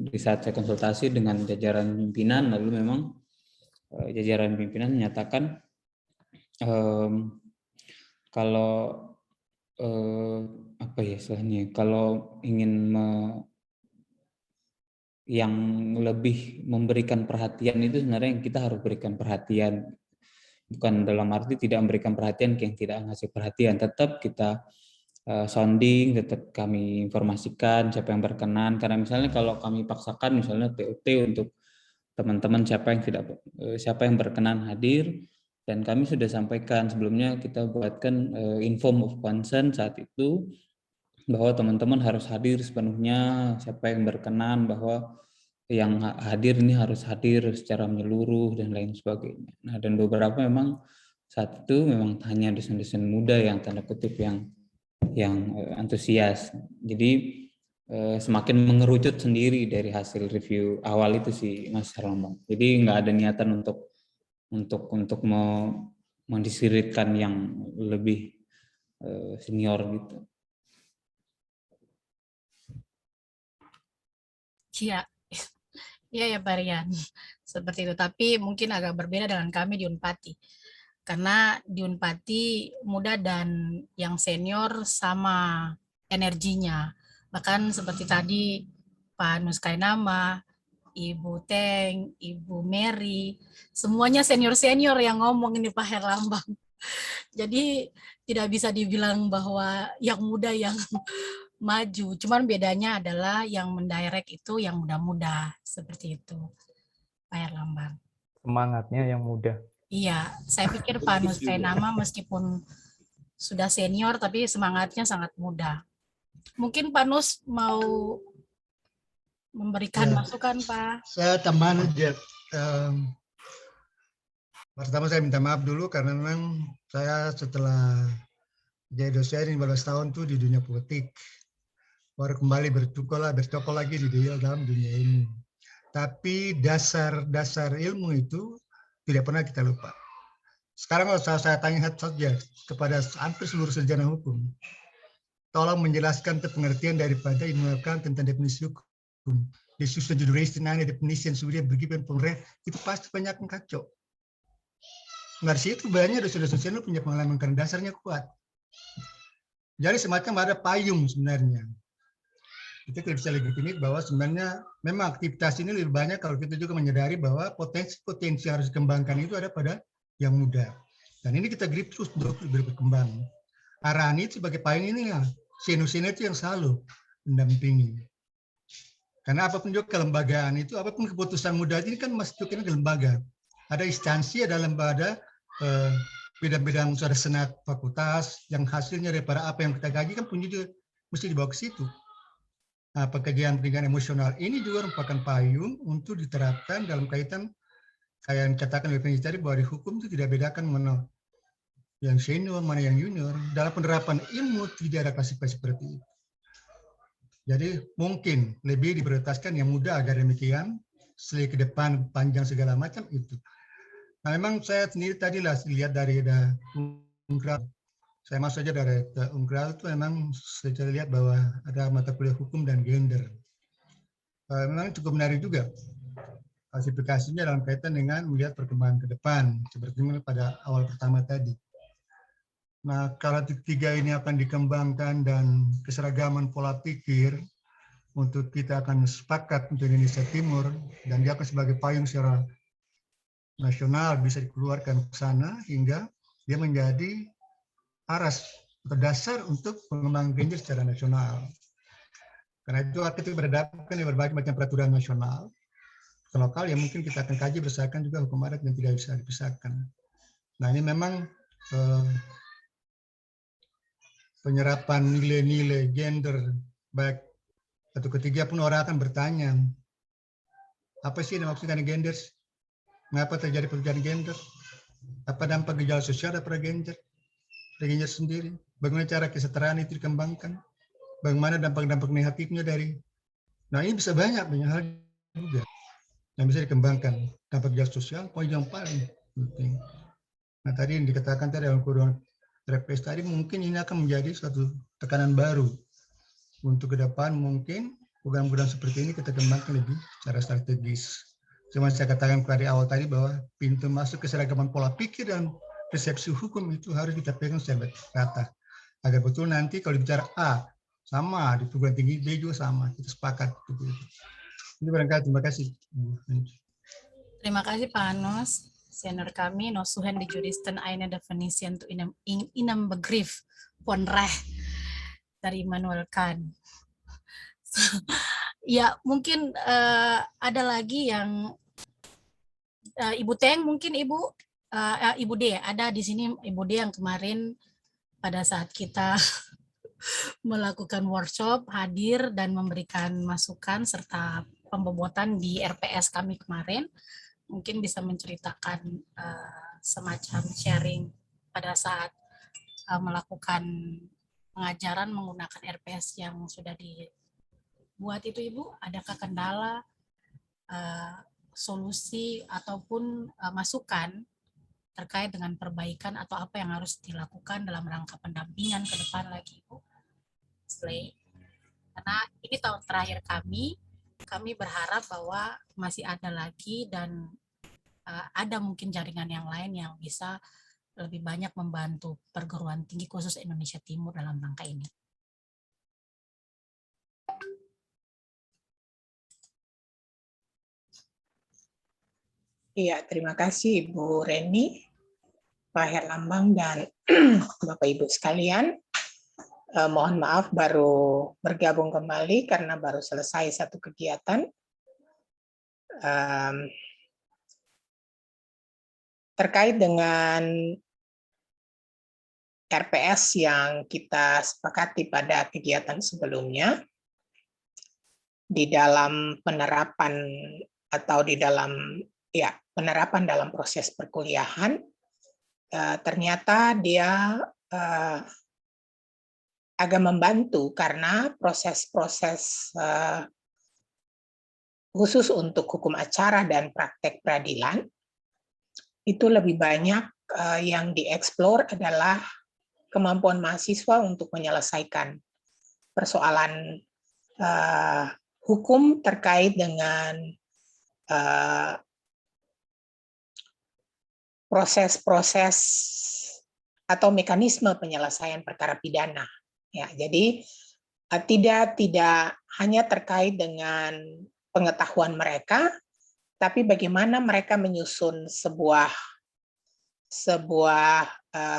C: di saat saya konsultasi dengan jajaran pimpinan, lalu memang jajaran pimpinan menyatakan kalau istilahnya, kalau ingin yang lebih memberikan perhatian itu sebenarnya yang kita harus berikan perhatian, bukan dalam arti tidak memberikan perhatian yang tidak ngasih perhatian, tetap kita sounding, tetap kami informasikan siapa yang berkenan. Karena misalnya kalau kami paksakan misalnya TOT untuk teman-teman siapa yang berkenan hadir, dan kami sudah sampaikan sebelumnya, kita buatkan inform of consent saat itu bahwa teman-teman harus hadir sepenuhnya, siapa yang berkenan, bahwa yang hadir ini harus hadir secara menyeluruh dan lain sebagainya. Nah, dan beberapa memang saat itu memang hanya dosen-dosen muda yang tanda kutip yang antusias. Jadi semakin mengerucut sendiri dari hasil review awal itu sih Mas Herlambang. Jadi nggak ada niatan untuk mendisiritkan yang lebih senior gitu.
D: Iya, iya ya Pak Rian, seperti itu. Tapi mungkin agak berbeda dengan kami di Unpati. Karena di Unpati muda dan yang senior sama energinya. Bahkan seperti tadi Pak Nuskainama, Ibu Teng, Ibu Mary, semuanya senior-senior yang ngomong ini Pak Herlambang. Jadi tidak bisa dibilang bahwa yang muda yang maju. Cuman bedanya adalah yang mendirect itu yang muda-muda, seperti itu, Pak Herlambang.
G: Semangatnya yang muda.
D: Iya, saya pikir Pak Nus Kainama meskipun sudah senior, tapi semangatnya sangat muda. Mungkin Pak Nus mau memberikan masukan, Pak.
H: Saya tambahan aja. Pertama saya minta maaf dulu karena memang saya setelah jadi dosen 15 tahun tuh di dunia politik. Baru kembali bercokol lagi di dalam dunia ini. Tapi dasar ilmu itu tidak pernah kita lupa. Sekarang kalau saya tanya saja kepada hampir seluruh sarjana hukum, tolong menjelaskan pengertian daripada ilmu tentang definisi hukum. The social duration and definition sudah bergiban pengertian itu pasti banyak yang kacau. Nggak sih itu banyak dosen-dosen punya pengalaman karena dasarnya kuat. Jadi semacam ada payung sebenarnya. Kita tidak bisa legitimit bahwa sebenarnya memang aktivitas ini lebih banyak kalau kita juga menyadari bahwa potensi-potensi harus dikembangkan itu ada pada yang muda. Dan ini kita grip terus untuk berkembang. Arahan itu sebagai payung ini ya, senior-senior itu yang selalu mendampingi. Karena apapun juga kelembagaan itu, apapun keputusan muda ini kan masuk ke lembaga. Ada instansi, ada lembaga, bidang-bidang ada senat fakultas, yang hasilnya daripada apa yang kita gaji kan punya juga mesti dibawa ke situ. Nah, pekerjaan pendidikan emosional ini juga merupakan payung untuk diterapkan dalam kaitan kayak yang dikatakan oleh peneliti tadi bahwa di hukum itu tidak bedakan mana yang senior, mana yang junior. Dalam penerapan ilmu tidak ada klasifikasi seperti itu. Jadi mungkin lebih diprioritaskan yang muda agar demikian, setelah ke depan panjang segala macam itu. Nah memang saya sendiri tadi lah lihat dari Ungrad, saya masuk saja dari Ungrad itu memang saya lihat bahwa ada mata kuliah hukum dan gender. Memang cukup menarik juga klasifikasinya dalam kaitan dengan melihat perkembangan ke depan, seperti pada awal pertama tadi. Nah, kalau tiga ini akan dikembangkan dan keseragaman pola pikir untuk kita akan sepakat untuk Indonesia Timur dan dia akan sebagai payung secara nasional bisa dikeluarkan ke sana hingga dia menjadi aras atau dasar untuk pengembangan gender secara nasional. Karena itu kita berdasarkan berbagai macam peraturan nasional ke lokal yang mungkin kita akan kaji berdasarkan juga hukum adat yang tidak bisa dipisahkan. Nah ini memang penyerapan nilai-nilai gender baik atau ketiga pun orang akan bertanya apa sih yang maksudnya gender? Mengapa terjadi perbedaan gender? Apa dampak gejala sosial pada gender sendiri? Bagaimana cara kesetaraan itu dikembangkan? Bagaimana dampak-dampak negatifnya dari? Nah ini bisa banyak hal juga yang bisa dikembangkan. Dampak gejala sosial, poin yang paling penting. Nah tadi yang dikatakan tadi dalam kurungan RPS tadi mungkin ini akan menjadi suatu tekanan baru untuk ke depan mungkin program-program seperti ini kita kembangkan lebih secara strategis. Cuma saya katakan dari awal tadi bahwa pintu masuk keseragaman pola pikir dan persepsi hukum itu harus kita pegang secara rata. Agar betul nanti kalau bicara A sama di perguruan tinggi, B juga sama. Kita sepakat. Ini barangkali terima kasih.
D: Terima kasih Pak Anos. Senior kami, no suhen di juristen eine definition to inem begrif von Recht dari Immanuel Kant. Ya mungkin ada lagi yang Ibu Teng, mungkin Ibu D, ada di sini Ibu D yang kemarin pada saat kita melakukan workshop hadir dan memberikan masukan serta pembobotan di RPS kami kemarin, mungkin bisa menceritakan semacam sharing pada saat melakukan pengajaran menggunakan RPS yang sudah dibuat itu Ibu, adakah kendala solusi ataupun masukan terkait dengan perbaikan atau apa yang harus dilakukan dalam rangka pendampingan ke depan lagi Bu. Karena ini tahun terakhir kami berharap bahwa masih ada lagi dan ada mungkin jaringan yang lain yang bisa lebih banyak membantu perguruan tinggi khusus Indonesia Timur dalam rangka ini.
I: Iya, terima kasih Ibu Reni. Pak Herlambang dan Bapak Ibu sekalian. Mohon maaf baru bergabung kembali karena baru selesai satu kegiatan. Terkait dengan RPS yang kita sepakati pada kegiatan sebelumnya, di dalam penerapan atau di dalam penerapan dalam proses perkuliahan, ternyata dia agak membantu karena proses-proses khusus untuk hukum acara dan praktek peradilan itu lebih banyak yang dieksplor adalah kemampuan mahasiswa untuk menyelesaikan persoalan hukum terkait dengan proses-proses atau mekanisme penyelesaian perkara pidana. Ya, jadi tidak hanya terkait dengan pengetahuan mereka, tapi bagaimana mereka menyusun sebuah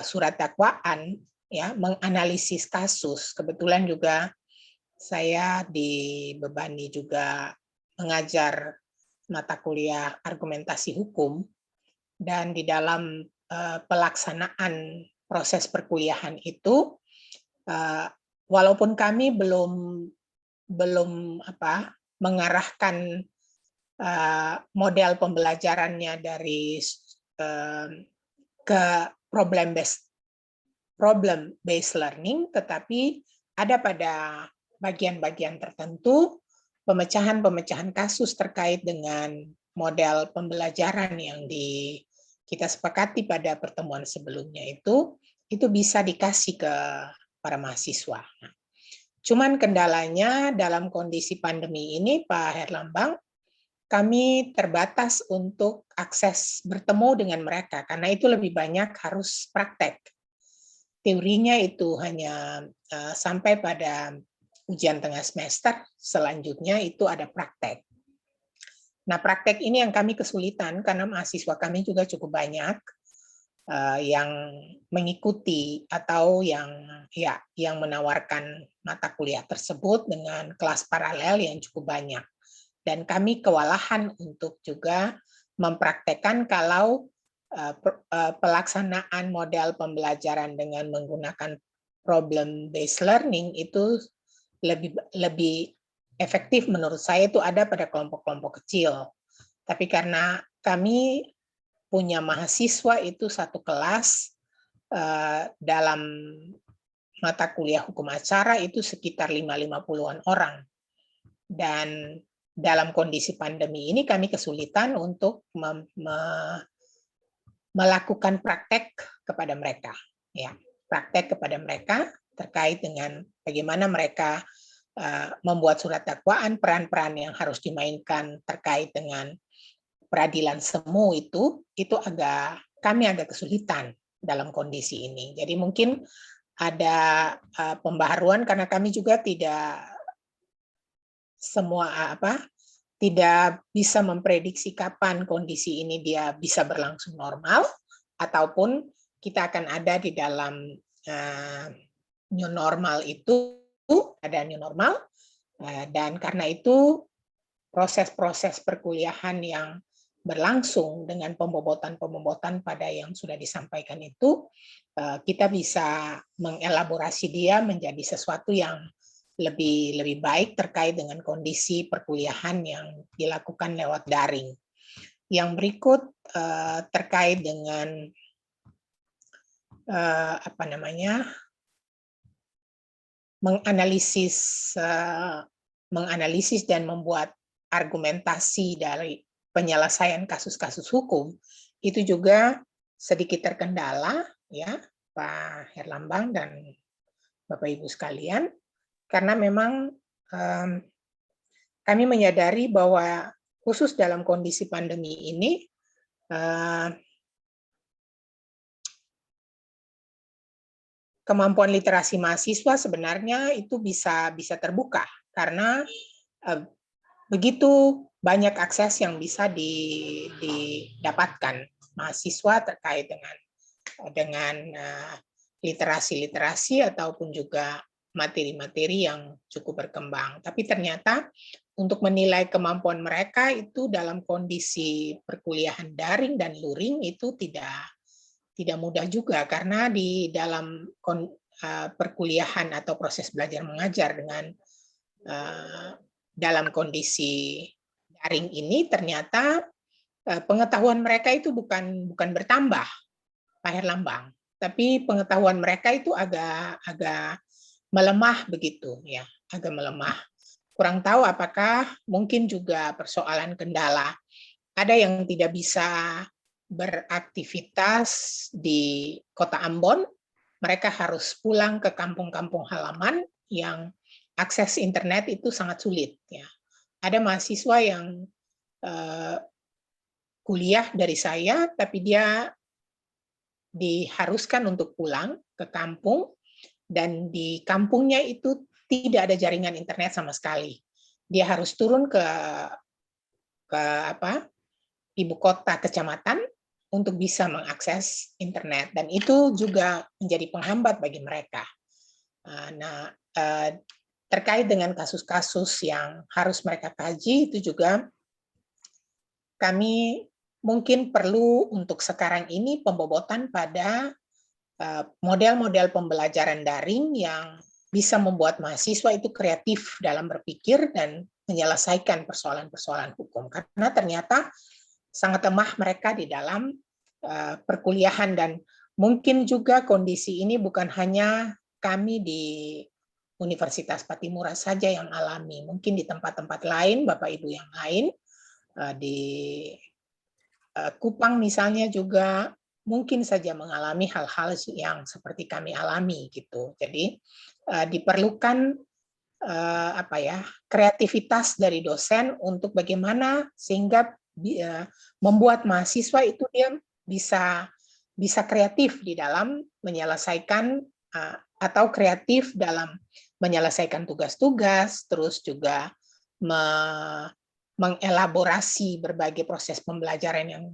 I: surat dakwaan, ya, menganalisis kasus. Kebetulan juga saya dibebani juga mengajar mata kuliah argumentasi hukum, dan di dalam pelaksanaan proses perkuliahan itu, walaupun kami belum mengarahkan model pembelajarannya dari ke problem based learning, tetapi ada pada bagian-bagian tertentu pemecahan kasus terkait dengan model pembelajaran yang kita sepakati pada pertemuan sebelumnya itu bisa dikasih ke para mahasiswa. Cuman kendalanya dalam kondisi pandemi ini, Pak Herlambang, kami terbatas untuk akses bertemu dengan mereka, karena itu lebih banyak harus praktek. Teorinya itu hanya sampai pada ujian tengah semester, selanjutnya itu ada praktek. Nah, praktek ini yang kami kesulitan karena mahasiswa kami juga cukup banyak yang mengikuti atau yang menawarkan mata kuliah tersebut dengan kelas paralel yang cukup banyak. Dan kami kewalahan untuk juga mempraktekkan kalau pelaksanaan model pembelajaran dengan menggunakan problem based learning itu lebih efektif menurut saya itu ada pada kelompok-kelompok kecil. Tapi karena kami punya mahasiswa itu satu kelas dalam mata kuliah hukum acara itu sekitar 50-an orang. Dan dalam kondisi pandemi ini kami kesulitan untuk melakukan praktek kepada mereka, ya, praktek kepada mereka terkait dengan bagaimana mereka membuat surat dakwaan, peran-peran yang harus dimainkan terkait dengan peradilan semu itu kami agak kesulitan dalam kondisi ini. Jadi mungkin ada pembaharuan karena kami juga tidak bisa memprediksi kapan kondisi ini dia bisa berlangsung normal, ataupun kita akan ada di dalam new normal itu, ada new normal, dan karena itu proses-proses perkuliahan yang berlangsung dengan pembobotan pada yang sudah disampaikan itu, kita bisa mengelaborasi dia menjadi sesuatu yang lebih baik terkait dengan kondisi perkuliahan yang dilakukan lewat daring. Yang berikut terkait dengan menganalisis dan membuat argumentasi dari penyelesaian kasus-kasus hukum itu juga sedikit terkendala, ya, Pak Herlambang dan Bapak Ibu sekalian. Karena memang kami menyadari bahwa khusus dalam kondisi pandemi ini kemampuan literasi mahasiswa sebenarnya itu bisa terbuka karena begitu banyak akses yang bisa didapatkan mahasiswa terkait dengan dengan literasi-literasi ataupun juga materi-materi yang cukup berkembang. Tapi ternyata untuk menilai kemampuan mereka itu dalam kondisi perkuliahan daring dan luring itu tidak mudah juga, karena di dalam perkuliahan atau proses belajar mengajar dengan dalam kondisi daring ini ternyata pengetahuan mereka itu bukan bertambah, Pak Herlambang, tapi pengetahuan mereka itu agak melemah begitu ya, agak melemah. Kurang tahu apakah mungkin juga persoalan kendala. Ada yang tidak bisa beraktivitas di Kota Ambon, mereka harus pulang ke kampung-kampung halaman yang akses internet itu sangat sulit ya. Ada mahasiswa yang kuliah dari saya, tapi dia diharuskan untuk pulang ke kampung, dan di kampungnya itu tidak ada jaringan internet sama sekali. Dia harus turun ke ibu kota kecamatan untuk bisa mengakses internet, dan itu juga menjadi penghambat bagi mereka. Nah, terkait dengan kasus-kasus yang harus mereka kaji, itu juga kami mungkin perlu untuk sekarang ini pembobotan pada model-model pembelajaran daring yang bisa membuat mahasiswa itu kreatif dalam berpikir dan menyelesaikan persoalan-persoalan hukum. Karena ternyata sangat lemah mereka di dalam perkuliahan, dan mungkin juga kondisi ini bukan hanya kami di Universitas Patimura saja yang alami. Mungkin di tempat-tempat lain, Bapak Ibu yang lain, di Kupang misalnya juga mungkin saja mengalami hal-hal yang seperti kami alami gitu. Jadi diperlukan kreativitas dari dosen untuk bagaimana sehingga membuat mahasiswa itu dia bisa kreatif di dalam menyelesaikan atau kreatif dalam menyelesaikan tugas-tugas, terus juga mengelaborasi berbagai proses pembelajaran yang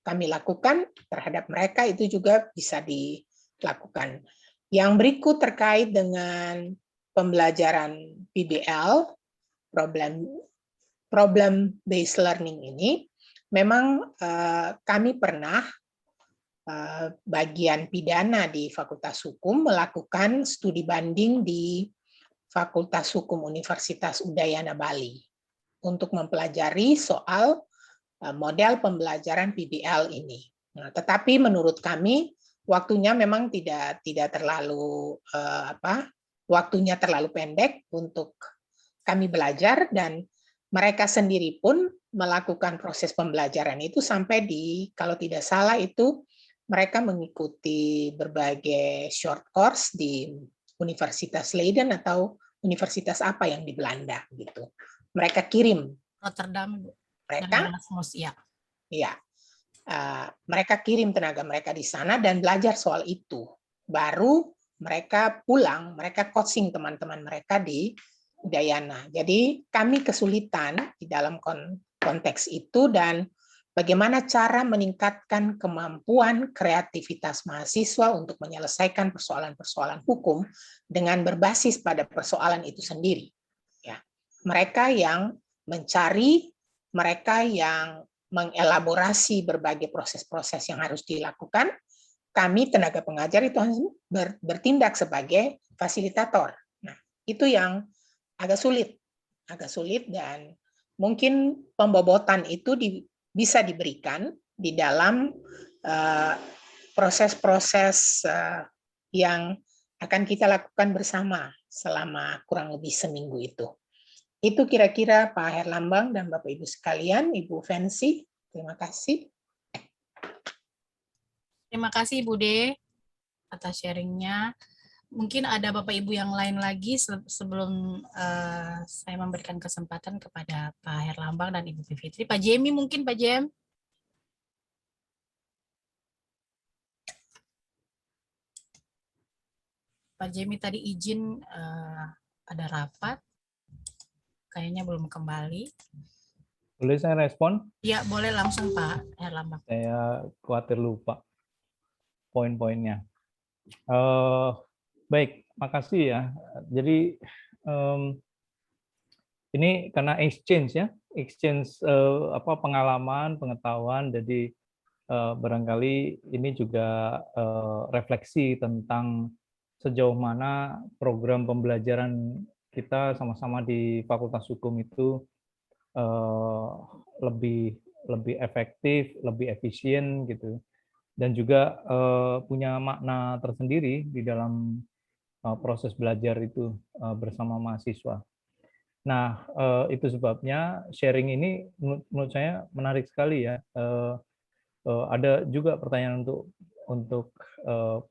I: kami lakukan terhadap mereka, itu juga bisa dilakukan. Yang berikut terkait dengan pembelajaran PBL, problem based learning ini, memang kami pernah bagian pidana di Fakultas Hukum melakukan studi banding di Fakultas Hukum Universitas Udayana Bali untuk mempelajari soal model pembelajaran PBL ini. Nah, tetapi menurut kami waktunya memang tidak terlalu waktunya terlalu pendek untuk kami belajar, dan mereka sendiri pun melakukan proses pembelajaran itu sampai kalau tidak salah itu mereka mengikuti berbagai short course di Universitas Leiden atau universitas apa yang di Belanda gitu. Mereka kirim
D: Rotterdam,
I: mereka
D: ya.
I: Iya. Mereka kirim tenaga mereka di sana dan belajar soal itu. Baru mereka pulang, mereka coaching teman-teman mereka di Udayana. Jadi kami kesulitan di dalam konteks itu, dan bagaimana cara meningkatkan kemampuan kreativitas mahasiswa untuk menyelesaikan persoalan-persoalan hukum dengan berbasis pada persoalan itu sendiri. Ya. Mereka yang mencari, mereka yang mengelaborasi berbagai proses-proses yang harus dilakukan, kami tenaga pengajar itu bertindak sebagai fasilitator. Nah, itu yang agak sulit, dan mungkin pembobotan itu bisa diberikan di dalam proses-proses yang akan kita lakukan bersama selama kurang lebih seminggu itu. Itu kira-kira Pak Herlambang dan Bapak Ibu sekalian, Ibu Fancy, terima kasih.
D: Terima kasih Ibu De atas sharingnya. Mungkin ada Bapak Ibu yang lain lagi sebelum saya memberikan kesempatan kepada Pak Herlambang dan Ibu Fitri. Pak Jemi mungkin, Pak Jem. Pak Jemi tadi izin ada rapat. Kayaknya belum kembali.
G: Boleh saya respon?
D: Ya, boleh langsung Pak Herlambang.
G: Saya khawatir lupa. poin-poinnya. Baik, makasih ya. Jadi ini karena exchange ya, exchange pengalaman, pengetahuan. Jadi barangkali ini juga refleksi tentang sejauh mana program pembelajaran kita sama-sama di Fakultas Hukum itu lebih efektif, lebih efisien gitu, dan juga punya makna tersendiri di dalam proses belajar itu bersama mahasiswa. Nah, itu sebabnya sharing ini menurut saya menarik sekali ya. Ada juga pertanyaan untuk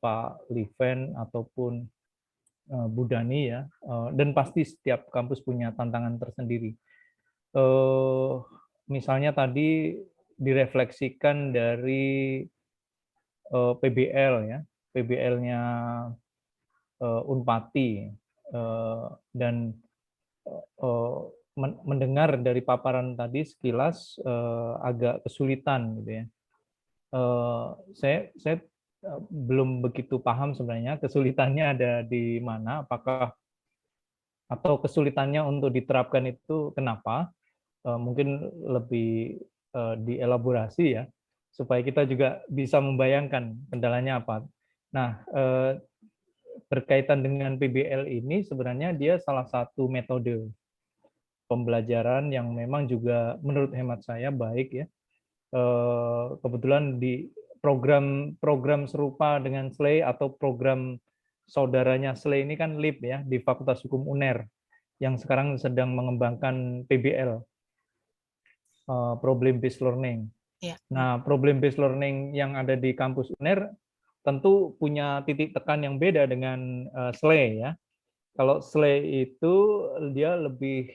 G: Pak Liven ataupun Bu Dani ya, dan pasti setiap kampus punya tantangan tersendiri. Misalnya tadi direfleksikan dari PBL ya, PBL-nya Unpati, dan mendengar dari paparan tadi sekilas agak kesulitan gitu ya. Saya belum begitu paham sebenarnya kesulitannya ada di mana, apakah atau kesulitannya untuk diterapkan itu kenapa? Mungkin lebih dielaborasi ya, supaya kita juga bisa membayangkan kendalanya apa. Nah, berkaitan dengan PBL ini sebenarnya dia salah satu metode pembelajaran yang memang juga menurut hemat saya baik ya. Kebetulan di program serupa dengan SLE atau program saudaranya SLE ini kan LIP ya di Fakultas Hukum UNER yang sekarang sedang mengembangkan PBL, Problem Based Learning. Nah, Problem Based Learning yang ada di kampus UNER tentu punya titik tekan yang beda dengan SLE ya. Kalau SLE itu dia lebih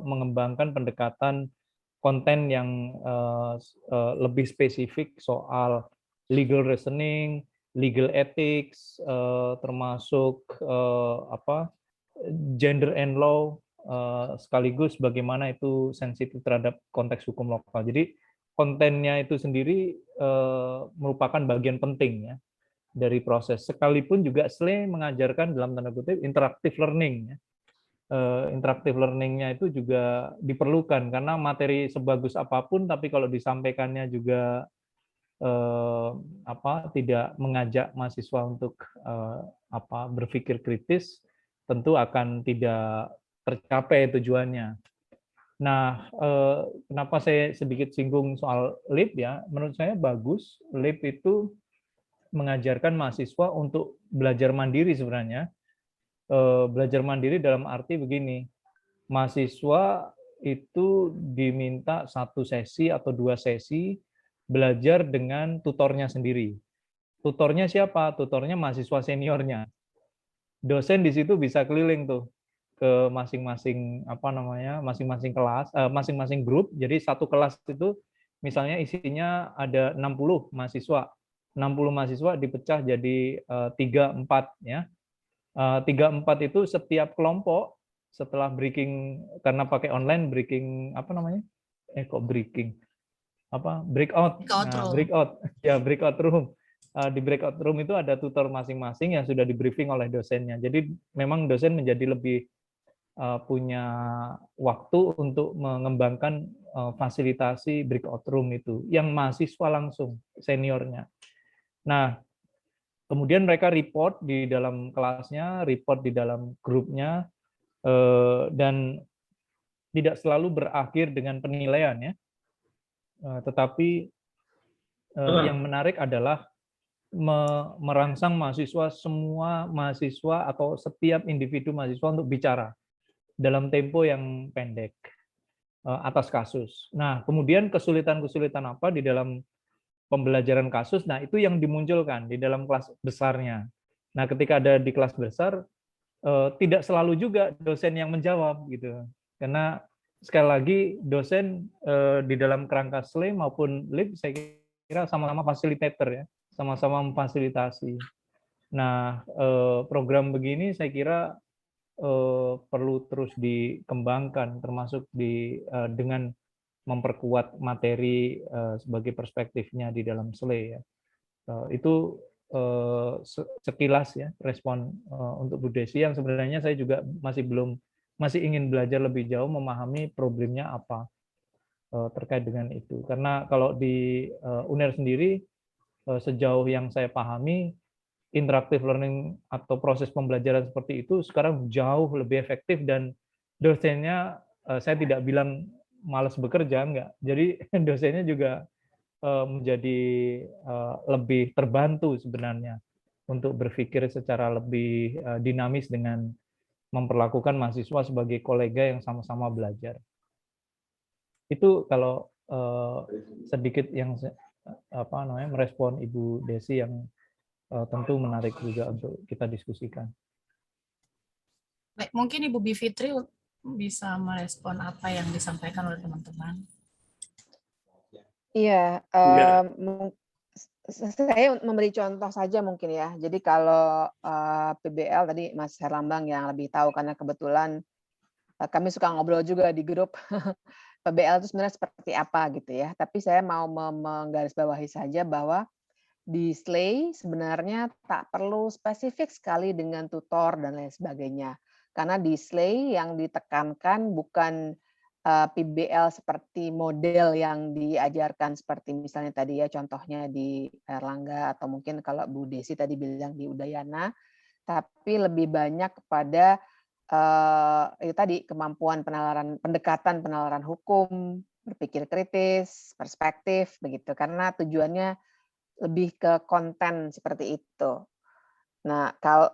G: mengembangkan pendekatan konten yang lebih spesifik soal legal reasoning, legal ethics, termasuk gender and law, sekaligus bagaimana itu sensitif terhadap konteks hukum lokal. Jadi kontennya itu sendiri merupakan bagian penting ya dari proses. Sekalipun juga SLE mengajarkan dalam tanda kutip interactive learning ya. Interactive learning-nya itu juga diperlukan karena materi sebagus apapun tapi kalau disampaikannya juga tidak mengajak mahasiswa untuk berpikir kritis, tentu akan tidak tercapai tujuannya. Nah, kenapa saya sedikit singgung soal LIP ya? Menurut saya bagus, LIP itu mengajarkan mahasiswa untuk belajar mandiri sebenarnya. Belajar mandiri dalam arti begini, mahasiswa itu diminta 1 sesi atau 2 sesi belajar dengan tutornya sendiri. Tutornya siapa? Tutornya mahasiswa seniornya. Dosen di situ bisa keliling tuh ke masing-masing masing-masing kelas, masing-masing grup. Jadi satu kelas itu misalnya isinya ada 60 mahasiswa. 60 mahasiswa dipecah jadi 3-4 ya. 3-4 itu setiap kelompok setelah breaking, karena pakai online breaking breakout. Nah, breakout room. Di breakout room itu ada tutor masing-masing yang sudah di briefing oleh dosennya. Jadi memang dosen menjadi lebih punya waktu untuk mengembangkan fasilitasi breakout room itu yang mahasiswa langsung seniornya. Nah, kemudian mereka report di dalam kelasnya, report di dalam grupnya, dan tidak selalu berakhir dengan penilaian ya. Tetapi yang menarik adalah merangsang mahasiswa, semua mahasiswa atau setiap individu mahasiswa untuk bicara dalam tempo yang pendek atas kasus. Nah, kemudian kesulitan-kesulitan apa di dalam pembelajaran kasus, nah itu yang dimunculkan di dalam kelas besarnya. Nah, ketika ada di kelas besar, tidak selalu juga dosen yang menjawab gitu, karena sekali lagi dosen di dalam kerangka SLE maupun LIP saya kira sama-sama fasilitator ya, sama-sama memfasilitasi. Nah, program begini saya kira perlu terus dikembangkan, termasuk dengan memperkuat materi sebagai perspektifnya di dalam SLE ya. Itu sekilas ya respon untuk Bu Desi yang sebenarnya saya juga masih ingin belajar lebih jauh memahami problemnya apa terkait dengan itu. Karena kalau di UNER sendiri sejauh yang saya pahami interactive learning atau proses pembelajaran seperti itu sekarang jauh lebih efektif dan dosennya saya tidak bilang malas bekerja, enggak. Jadi dosennya juga menjadi lebih terbantu sebenarnya untuk berpikir secara lebih dinamis dengan memperlakukan mahasiswa sebagai kolega yang sama-sama belajar. Itu kalau sedikit yang merespon Ibu Desi yang tentu menarik juga untuk kita diskusikan.
D: Baik, mungkin Ibu Bivitri bisa merespon apa yang disampaikan oleh teman-teman.
J: Iya, saya memberi contoh saja mungkin ya. Jadi kalau PBL tadi Mas Herlambang yang lebih tahu karena kebetulan kami suka ngobrol juga di grup. PBL itu sebenarnya seperti apa gitu ya. Tapi saya mau menggarisbawahi saja bahwa di SLAY sebenarnya tak perlu spesifik sekali dengan tutor dan lain sebagainya. Karena di SLAY yang ditekankan bukan PBL seperti model yang diajarkan seperti misalnya tadi ya contohnya di Erlangga atau mungkin kalau Bu Desi tadi bilang di Udayana, tapi lebih banyak kepada itu tadi kemampuan pendekatan penalaran hukum, berpikir kritis, perspektif begitu karena tujuannya lebih ke konten seperti itu. Nah, kalau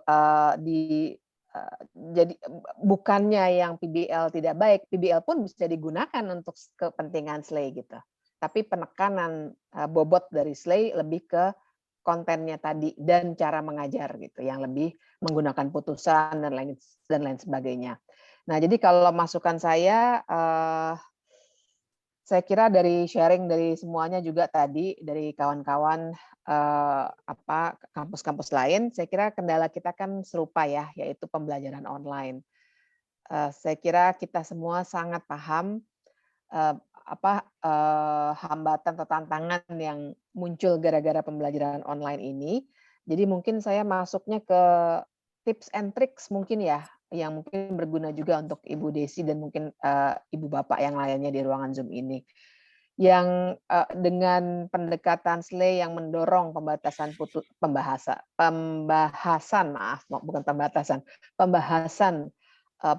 J: jadi bukannya yang PBL tidak baik, PBL pun bisa digunakan untuk kepentingan SLAY gitu. Tapi penekanan bobot dari SLAY lebih ke kontennya tadi dan cara mengajar gitu, yang lebih menggunakan putusan dan lain sebagainya. Nah, jadi kalau masukan saya kira dari sharing dari semuanya juga tadi dari kawan-kawan kampus-kampus lain, saya kira kendala kita kan serupa ya, yaitu pembelajaran online. Saya kira kita semua sangat paham hambatan atau tantangan yang muncul gara-gara pembelajaran online ini. Jadi mungkin saya masuknya ke tips and tricks mungkin ya, yang mungkin berguna juga untuk Ibu Desi dan mungkin Ibu Bapak yang lainnya di ruangan Zoom ini. Yang dengan pendekatan SLAY yang mendorong pembahasan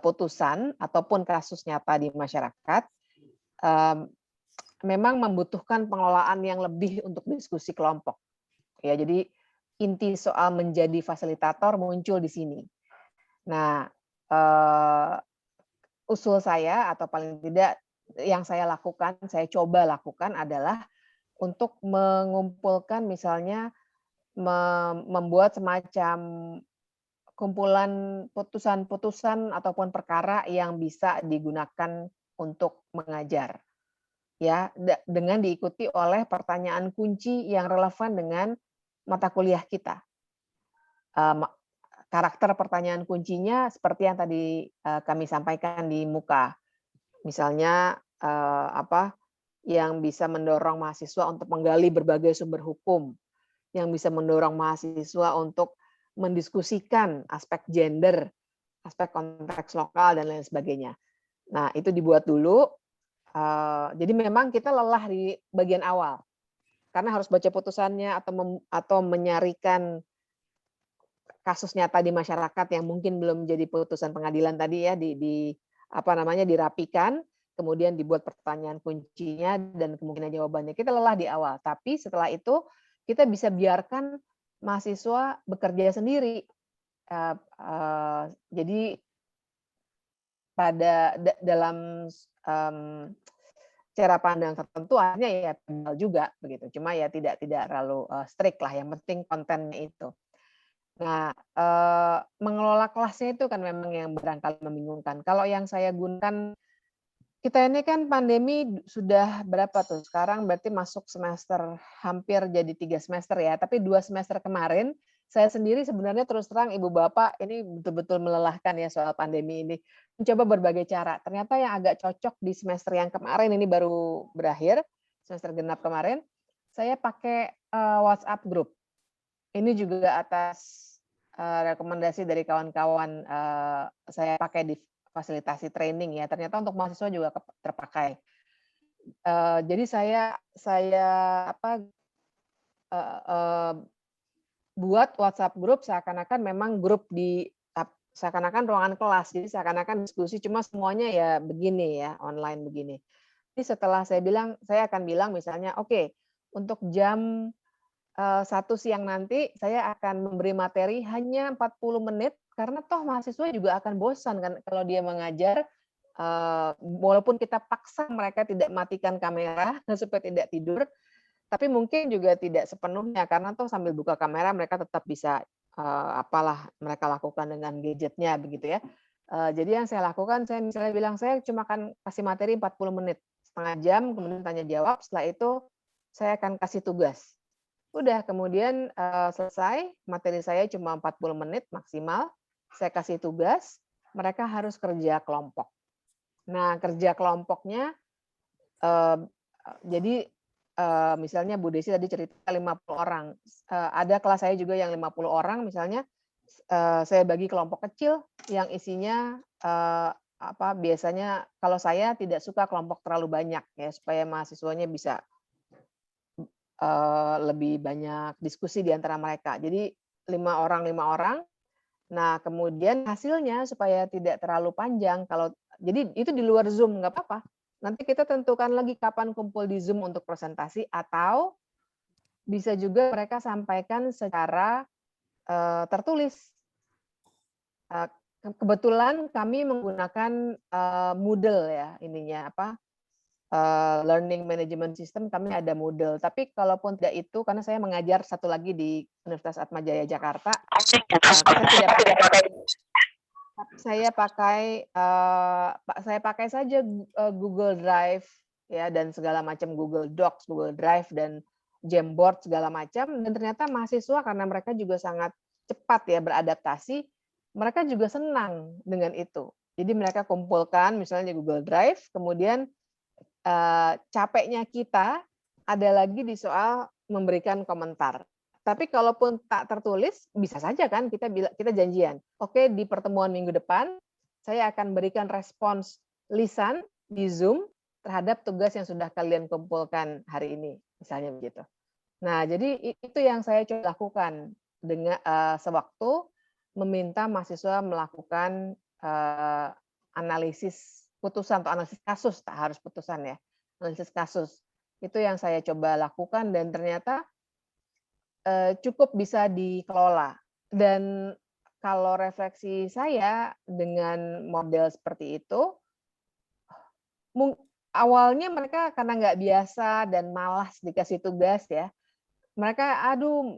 J: putusan ataupun kasus nyata di masyarakat, memang membutuhkan pengelolaan yang lebih untuk diskusi kelompok. Ya, jadi inti soal menjadi fasilitator muncul di sini. Nah, usul saya atau paling tidak yang saya coba lakukan adalah untuk mengumpulkan misalnya membuat semacam kumpulan putusan-putusan ataupun perkara yang bisa digunakan untuk mengajar. Ya, dengan diikuti oleh pertanyaan kunci yang relevan dengan mata kuliah kita. Karakter pertanyaan kuncinya seperti yang tadi kami sampaikan di muka. Misalnya yang bisa mendorong mahasiswa untuk menggali berbagai sumber hukum, yang bisa mendorong mahasiswa untuk mendiskusikan aspek gender, aspek konteks lokal dan lain sebagainya. Nah, itu dibuat dulu. Jadi memang kita lelah di bagian awal karena harus baca putusannya atau menyarikan kasus nyata di masyarakat yang mungkin belum jadi putusan pengadilan tadi ya dirapikan, kemudian dibuat pertanyaan kuncinya dan kemungkinan jawabannya. Kita lelah di awal, tapi setelah itu kita bisa biarkan mahasiswa bekerja sendiri. Jadi dalam cara pandang tertentu akhirnya ya juga begitu. Cuma ya tidak terlalu strict lah. Yang penting kontennya itu. Nah, mengelola kelasnya itu kan memang yang barangkali membingungkan. Kalau yang saya gunakan, kita ini kan pandemi sudah berapa tuh? Sekarang berarti masuk semester hampir jadi 3 semester ya. Tapi 2 semester kemarin, saya sendiri sebenarnya terus terang Ibu Bapak ini betul-betul melelahkan ya soal pandemi ini. Mencoba berbagai cara. Ternyata yang agak cocok di semester yang kemarin ini baru berakhir, semester genap kemarin, saya pakai WhatsApp group. ini juga atas rekomendasi dari kawan-kawan saya pakai di fasilitasi training ya. Ternyata untuk mahasiswa juga terpakai. Jadi saya buat WhatsApp grup seakan-akan memang grup seakan-akan ruangan kelas. Jadi seakan-akan diskusi, cuma semuanya ya begini ya, online begini. Jadi setelah saya akan bilang misalnya, oke, untuk jam 1 siang nanti saya akan memberi materi hanya 40 menit karena toh mahasiswa juga akan bosan kan kalau dia mengajar, walaupun kita paksa mereka tidak matikan kamera supaya tidak tidur, tapi mungkin juga tidak sepenuhnya karena toh sambil buka kamera mereka tetap bisa apalah mereka lakukan dengan gadgetnya begitu ya. Jadi yang saya lakukan, saya misalnya bilang saya cuma akan kasih materi 40 menit, setengah jam, kemudian tanya jawab, setelah itu saya akan kasih tugas. Udah, kemudian selesai, materi saya cuma 40 menit maksimal, saya kasih tugas, mereka harus kerja kelompok. Nah, kerja kelompoknya, jadi misalnya Bu Desi tadi cerita 50 orang, ada kelas saya juga yang 50 orang misalnya, saya bagi kelompok kecil yang isinya biasanya kalau saya tidak suka kelompok terlalu banyak ya, supaya mahasiswanya bisa lebih banyak diskusi di antara mereka. Jadi 5 orang. Nah, kemudian hasilnya supaya tidak terlalu panjang jadi itu di luar Zoom nggak apa-apa. Nanti kita tentukan lagi kapan kumpul di Zoom untuk presentasi atau bisa juga mereka sampaikan secara tertulis. Kebetulan kami menggunakan Moodle ya ininya learning management system kami ada Moodle. Tapi kalaupun tidak itu, karena saya mengajar satu lagi di Universitas Atmajaya Jakarta, saya pakai saja Google Drive ya dan segala macam Google Docs, Google Drive dan Jamboard segala macam. Dan ternyata mahasiswa karena mereka juga sangat cepat ya beradaptasi, mereka juga senang dengan itu. Jadi mereka kumpulkan misalnya di Google Drive, kemudian capeknya kita ada lagi di soal memberikan komentar. Tapi kalaupun tak tertulis, bisa saja kan kita janjian. Oke, di pertemuan minggu depan, saya akan berikan respons lisan di Zoom terhadap tugas yang sudah kalian kumpulkan hari ini, misalnya begitu. Nah, jadi itu yang saya coba lakukan dengan sewaktu meminta mahasiswa melakukan analisis putusan atau analisis kasus, tak harus putusan ya, analisis kasus. Itu yang saya coba lakukan dan ternyata cukup bisa dikelola. Dan kalau refleksi saya dengan model seperti itu, awalnya mereka karena nggak biasa dan malas dikasih tugas ya, mereka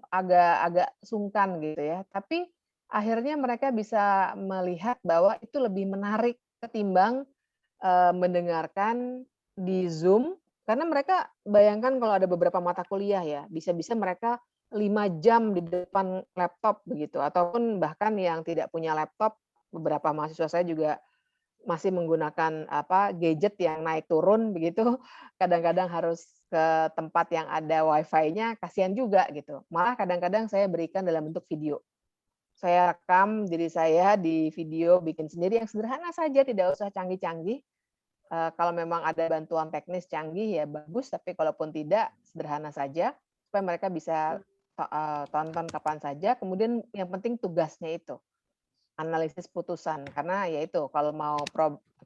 J: agak sungkan gitu ya. Tapi akhirnya mereka bisa melihat bahwa itu lebih menarik ketimbang mendengarkan di Zoom, karena mereka bayangkan kalau ada beberapa mata kuliah ya, bisa-bisa mereka 5 jam di depan laptop begitu, ataupun bahkan yang tidak punya laptop, beberapa mahasiswa saya juga masih menggunakan gadget yang naik turun begitu, kadang-kadang harus ke tempat yang ada wifi-nya, kasihan juga gitu. Malah kadang-kadang saya berikan dalam bentuk video. Saya rekam diri saya di video, bikin sendiri yang sederhana saja, tidak usah canggih-canggih. Kalau memang ada bantuan teknis canggih ya bagus, tapi kalaupun tidak, sederhana saja, supaya mereka bisa tonton kapan saja. Kemudian yang penting tugasnya itu, analisis putusan. Karena ya itu, kalau mau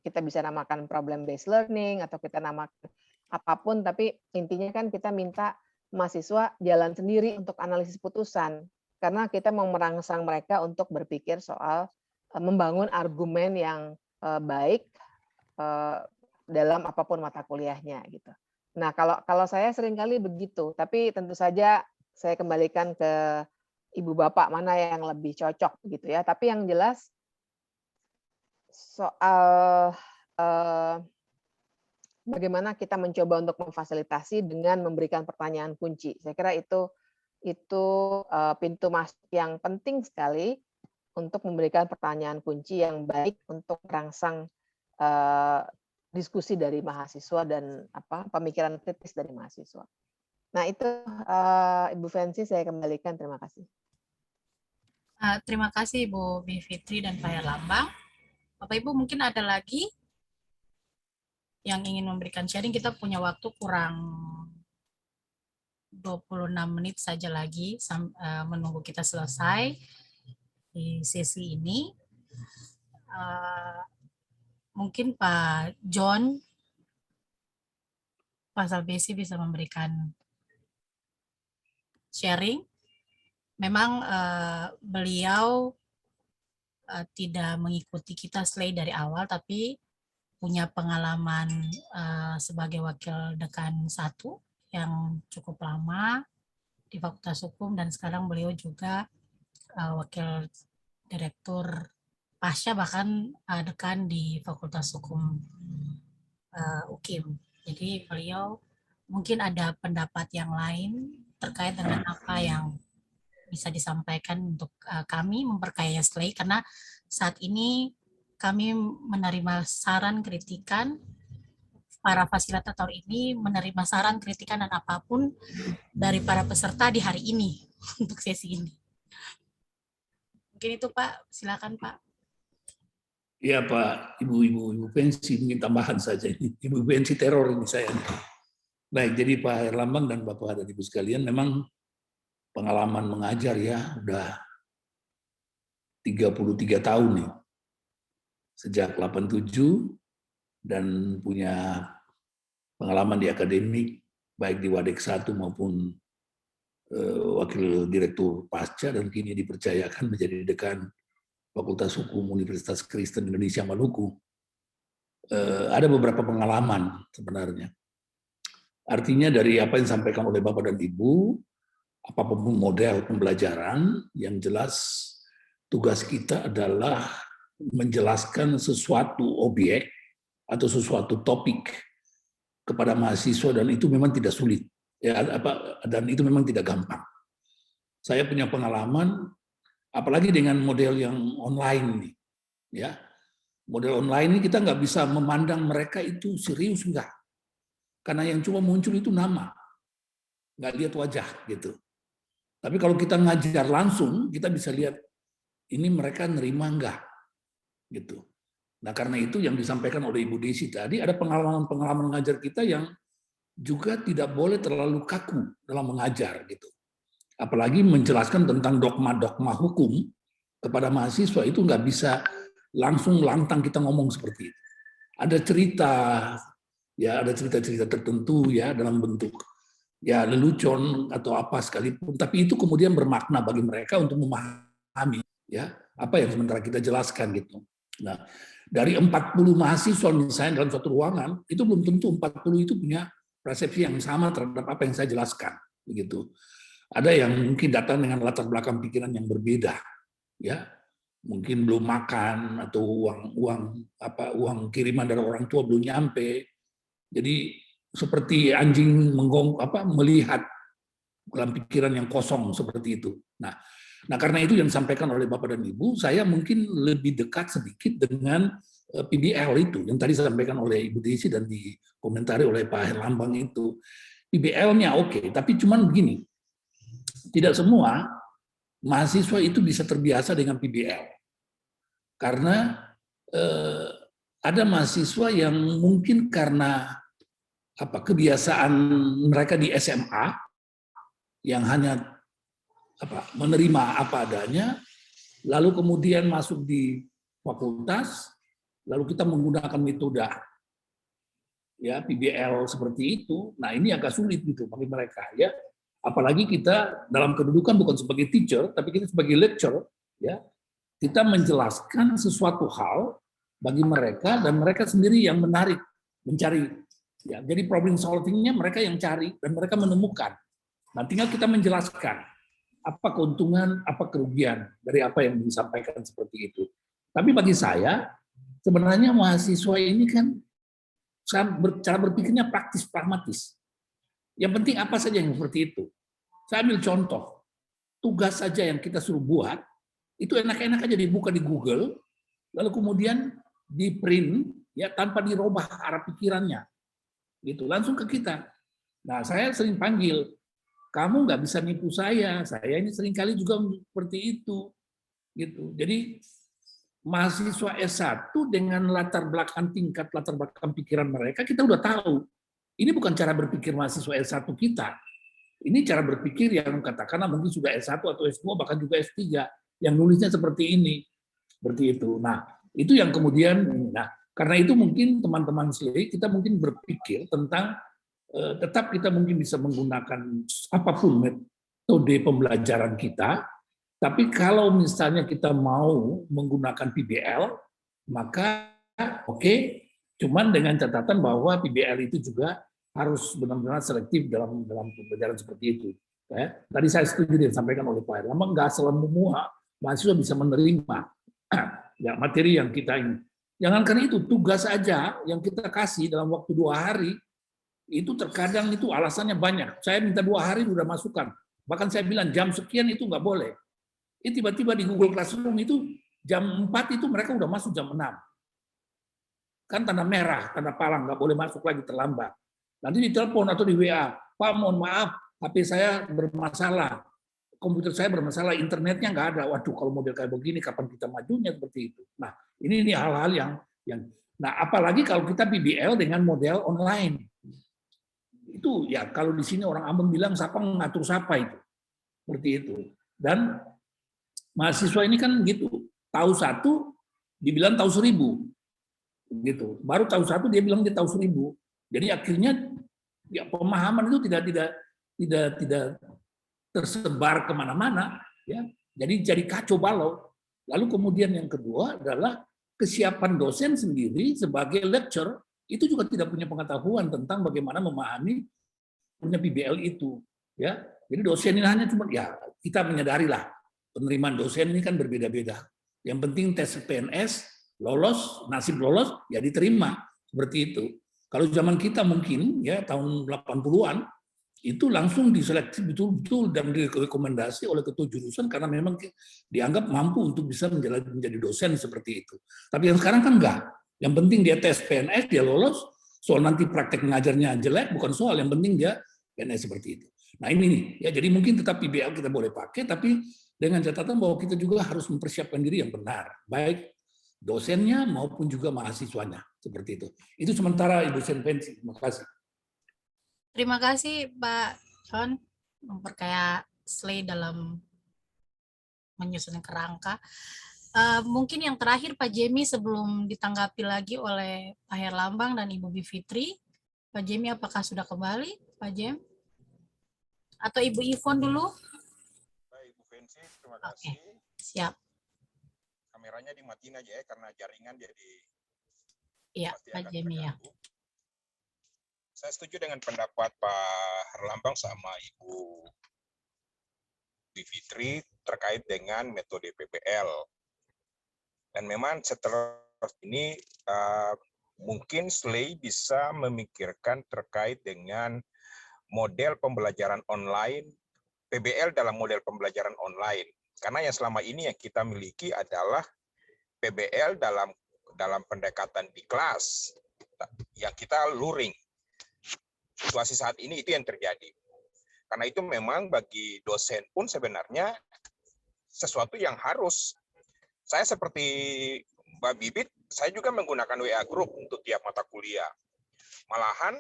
J: kita bisa namakan problem based learning, atau kita namakan apapun, tapi intinya kan kita minta mahasiswa jalan sendiri untuk analisis putusan. Karena kita mau merangsang mereka untuk berpikir soal membangun argumen yang baik dalam apapun mata kuliahnya gitu. Nah, kalau saya seringkali begitu, tapi tentu saja saya kembalikan ke ibu bapak mana yang lebih cocok gitu ya. Tapi yang jelas soal bagaimana kita mencoba untuk memfasilitasi dengan memberikan pertanyaan kunci. Saya kira itu pintu masuk yang penting sekali untuk memberikan pertanyaan kunci yang baik untuk merangsang diskusi dari mahasiswa dan pemikiran kritis dari mahasiswa. Nah itu Ibu Fancy saya kembalikan, terima kasih.
D: Terima kasih Bu Bivitri dan Pak Herlambang. Bapak Ibu mungkin ada lagi yang ingin memberikan sharing. Kita punya waktu kurang 26 menit saja lagi menunggu kita selesai di sesi ini. Mungkin Pak John Pasal Besi bisa memberikan sharing. Memang beliau tidak mengikuti kita slay dari awal, tapi punya pengalaman sebagai wakil dekan 1 yang cukup lama di Fakultas Hukum, dan sekarang beliau juga wakil direktur pasca, bahkan dekan di Fakultas Hukum UKIM. Jadi beliau mungkin ada pendapat yang lain terkait dengan apa yang bisa disampaikan untuk kami memperkaya slay, karena saat ini kami menerima saran kritikan, para fasilitator ini menerima saran kritikan dan apapun dari para peserta di hari ini untuk sesi ini. Mungkin itu Pak, silakan Pak.
K: Iya Pak, Ibu pensi, mungkin tambahan saja ini. Ibu pensi teror ini saya. Baik, jadi Pak Herlambang dan Bapak dan Ibu sekalian, memang pengalaman mengajar ya, udah 33 tahun nih. Sejak 87 dan punya pengalaman di akademik, baik di Wadek 1 maupun wakil direktur pasca, dan kini dipercayakan menjadi dekan Fakultas Hukum Universitas Kristen Indonesia Maluku. Ada beberapa pengalaman sebenarnya. Artinya dari apa yang disampaikan oleh Bapak dan Ibu, apapun model pembelajaran, yang jelas tugas kita adalah menjelaskan sesuatu objek atau sesuatu topik kepada mahasiswa, dan itu memang tidak sulit. Ya, dan itu memang tidak gampang. Saya punya pengalaman, apalagi dengan model yang online nih, ya. Model online ini kita nggak bisa memandang mereka itu serius enggak, karena yang cuma muncul itu nama, nggak lihat wajah gitu. Tapi kalau kita ngajar langsung, kita bisa lihat ini mereka nerima enggak, gitu. Nah karena itu yang disampaikan oleh Ibu Desi tadi, ada pengalaman mengajar kita yang juga tidak boleh terlalu kaku dalam mengajar gitu. Apalagi menjelaskan tentang dogma-dogma hukum kepada mahasiswa, itu nggak bisa langsung lantang kita ngomong seperti itu. Ada cerita, ya ada cerita-cerita tertentu ya dalam bentuk ya lelucon atau apa sekalipun, tapi itu kemudian bermakna bagi mereka untuk memahami ya apa yang sementara kita jelaskan gitu. Nah, dari 40 mahasiswa misalnya dalam suatu ruangan, itu belum tentu 40 itu punya persepsi yang sama terhadap apa yang saya jelaskan begitu. Ada yang mungkin datang dengan latar belakang pikiran yang berbeda, ya mungkin belum makan atau uang kiriman dari orang tua belum nyampe, jadi seperti anjing melihat dalam pikiran yang kosong seperti itu. Nah karena itu yang disampaikan oleh Bapak dan Ibu, saya mungkin lebih dekat sedikit dengan PBL itu yang tadi disampaikan oleh Ibu Desi dan dikomentari oleh Pak Herlambang itu. PBL-nya oke, tapi cuman begini, tidak semua mahasiswa itu bisa terbiasa dengan PBL. Karena ada mahasiswa yang mungkin karena kebiasaan mereka di SMA yang hanya menerima apa adanya, lalu kemudian masuk di fakultas, lalu kita menggunakan metode ya PBL seperti itu. Nah ini agak sulit gitu bagi mereka ya. Apalagi kita dalam kedudukan bukan sebagai teacher, tapi kita sebagai lecturer ya. Kita menjelaskan sesuatu hal bagi mereka dan mereka sendiri yang mencari. Ya, jadi problem solving-nya mereka yang cari dan mereka menemukan. Nah, tinggal kita menjelaskan apa keuntungan, apa kerugian dari apa yang disampaikan seperti itu. Tapi bagi saya, sebenarnya mahasiswa ini kan cara berpikirnya praktis, pragmatis. Yang penting apa saja yang seperti itu. Saya ambil contoh, tugas saja yang kita suruh buat, itu enak-enak aja dibuka di Google, lalu kemudian di print ya tanpa dirubah arah pikirannya. Gitu, langsung ke kita. Nah, saya sering panggil, kamu nggak bisa nipu saya ini seringkali juga seperti itu. gitu. Jadi mahasiswa S1 dengan latar belakang pikiran mereka, kita udah tahu. Ini bukan cara berpikir mahasiswa S1 kita. Ini cara berpikir yang katakanlah mungkin sudah S1 atau S2, bahkan juga S3, yang nulisnya seperti ini. Seperti itu. Nah, itu yang kemudian, karena itu mungkin teman-teman SLAY, kita mungkin berpikir tentang, tetap kita mungkin bisa menggunakan apapun metode pembelajaran kita, tapi kalau misalnya kita mau menggunakan PBL, maka oke, cuman dengan catatan bahwa PBL itu juga harus benar-benar selektif dalam pembelajaran seperti itu. Ya. Tadi saya setuju yang disampaikan oleh Pak Herlambang, nggak semua mahasiswa bisa menerima ya, materi yang kita ini. Jangankan itu, tugas aja yang kita kasih dalam waktu 2 hari, itu terkadang itu alasannya banyak. Saya minta 2 hari sudah masukkan. Bahkan saya bilang jam sekian itu nggak boleh. Tiba-tiba di Google Classroom itu jam 4 itu mereka udah masuk jam 6. Kan tanda merah, tanda palang, nggak boleh masuk lagi, terlambat. Nanti ditelepon atau di WA, Pak mohon maaf, HP saya bermasalah, komputer saya bermasalah, internetnya nggak ada. Waduh, kalau model kayak begini, kapan kita majunya seperti itu? Nah, ini hal-hal yang nah, apalagi kalau kita PBL dengan model online. Itu ya, kalau di sini orang Ambon bilang, siapa mengatur siapa itu. Seperti itu. Dan mahasiswa ini kan gitu, tahu 1, dibilang tahu 1000. Gitu. Baru tahu 1, dia bilang dia tahu 1000. Jadi akhirnya ya pemahaman itu tidak tersebar kemana-mana, ya. Jadi kacau balau. Lalu kemudian yang kedua adalah kesiapan dosen sendiri sebagai lecturer itu juga tidak punya pengetahuan tentang bagaimana memahami punya PBL itu, ya. Jadi dosen ini hanya cuma ya kita menyadarilah penerimaan dosen ini kan berbeda-beda. Yang penting tes PNS lolos, nasib lolos ya diterima seperti itu. Kalau zaman kita mungkin ya tahun 80-an itu langsung diseleksi betul-betul dan direkomendasi oleh ketua jurusan karena memang dianggap mampu untuk bisa menjadi dosen seperti itu. Tapi yang sekarang kan enggak. Yang penting dia tes PNS, dia lolos, soal nanti praktek mengajarnya jelek bukan soal, yang penting dia PNS seperti itu. Nah ini nih, ya jadi mungkin tetap PBL kita boleh pakai, tapi dengan catatan bahwa kita juga harus mempersiapkan diri yang benar, baik dosennya maupun juga mahasiswanya, seperti itu. Itu sementara Ibu Senpensi. Terima kasih.
D: Terima kasih Pak John memperkaya SLAY dalam menyusun kerangka. Mungkin yang terakhir Pak Jemi sebelum ditanggapi lagi oleh Pak Herlambang dan Ibu Bivitri. Pak Jemi apakah sudah kembali? Pak Jem? Atau Ibu Ivon dulu?
L: Baik, Bu Fensi, terima kasih.
D: Oke, siap.
L: Kameranya dimatiin aja ya, karena jaringan jadi...
D: Iya, Pak Jemi ya.
L: Saya setuju dengan pendapat Pak Herlambang sama Ibu Bivitri terkait dengan metode PBL. Dan memang setelah ini mungkin SLAY bisa memikirkan terkait dengan model pembelajaran online, PBL dalam model pembelajaran online. Karena yang selama ini yang kita miliki adalah PBL dalam pendekatan di kelas, yang kita luring. Situasi saat ini itu yang terjadi. Karena itu memang bagi dosen pun sebenarnya sesuatu yang harus. Saya seperti Mbak Bibit, saya juga menggunakan WA Group untuk tiap mata kuliah. Malahan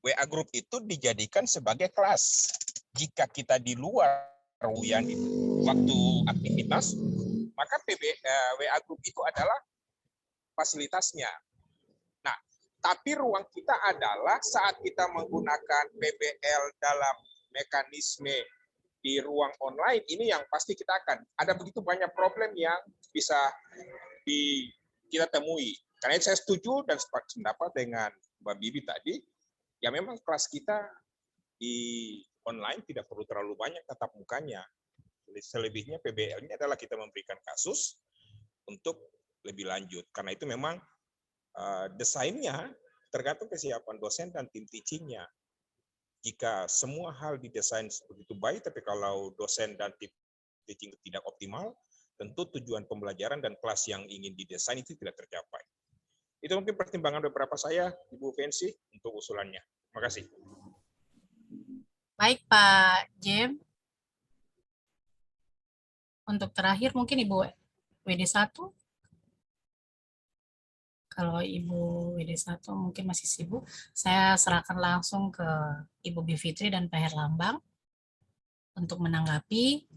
L: WA Group itu dijadikan sebagai kelas. Jika kita di luar Uyan waktu aktivitas, maka WA Group itu adalah fasilitasnya. Nah, tapi ruang kita adalah saat kita menggunakan PBL dalam mekanisme di ruang online, ini yang pasti kita akan ada begitu banyak problem yang bisa kita temui. Karena saya setuju dan sependapat dengan Mbak Bibi tadi, ya memang kelas kita di online tidak perlu terlalu banyak tatap mukanya. Selebihnya PBL ini adalah kita memberikan kasus untuk lebih lanjut. Karena itu memang desainnya tergantung kesiapan dosen dan tim teachingnya. Jika semua hal didesain begitu baik, tapi kalau dosen dan tim teaching tidak optimal, tentu tujuan pembelajaran dan kelas yang ingin didesain itu tidak tercapai. Itu mungkin pertimbangan beberapa saya, Ibu Fensi, untuk usulannya. Terima kasih.
D: Baik, Pak Jem. Untuk terakhir mungkin Ibu WD1. Kalau Ibu WD1 mungkin masih sibuk, saya serahkan langsung ke Ibu Bivitri dan Pak Herlambang untuk menanggapi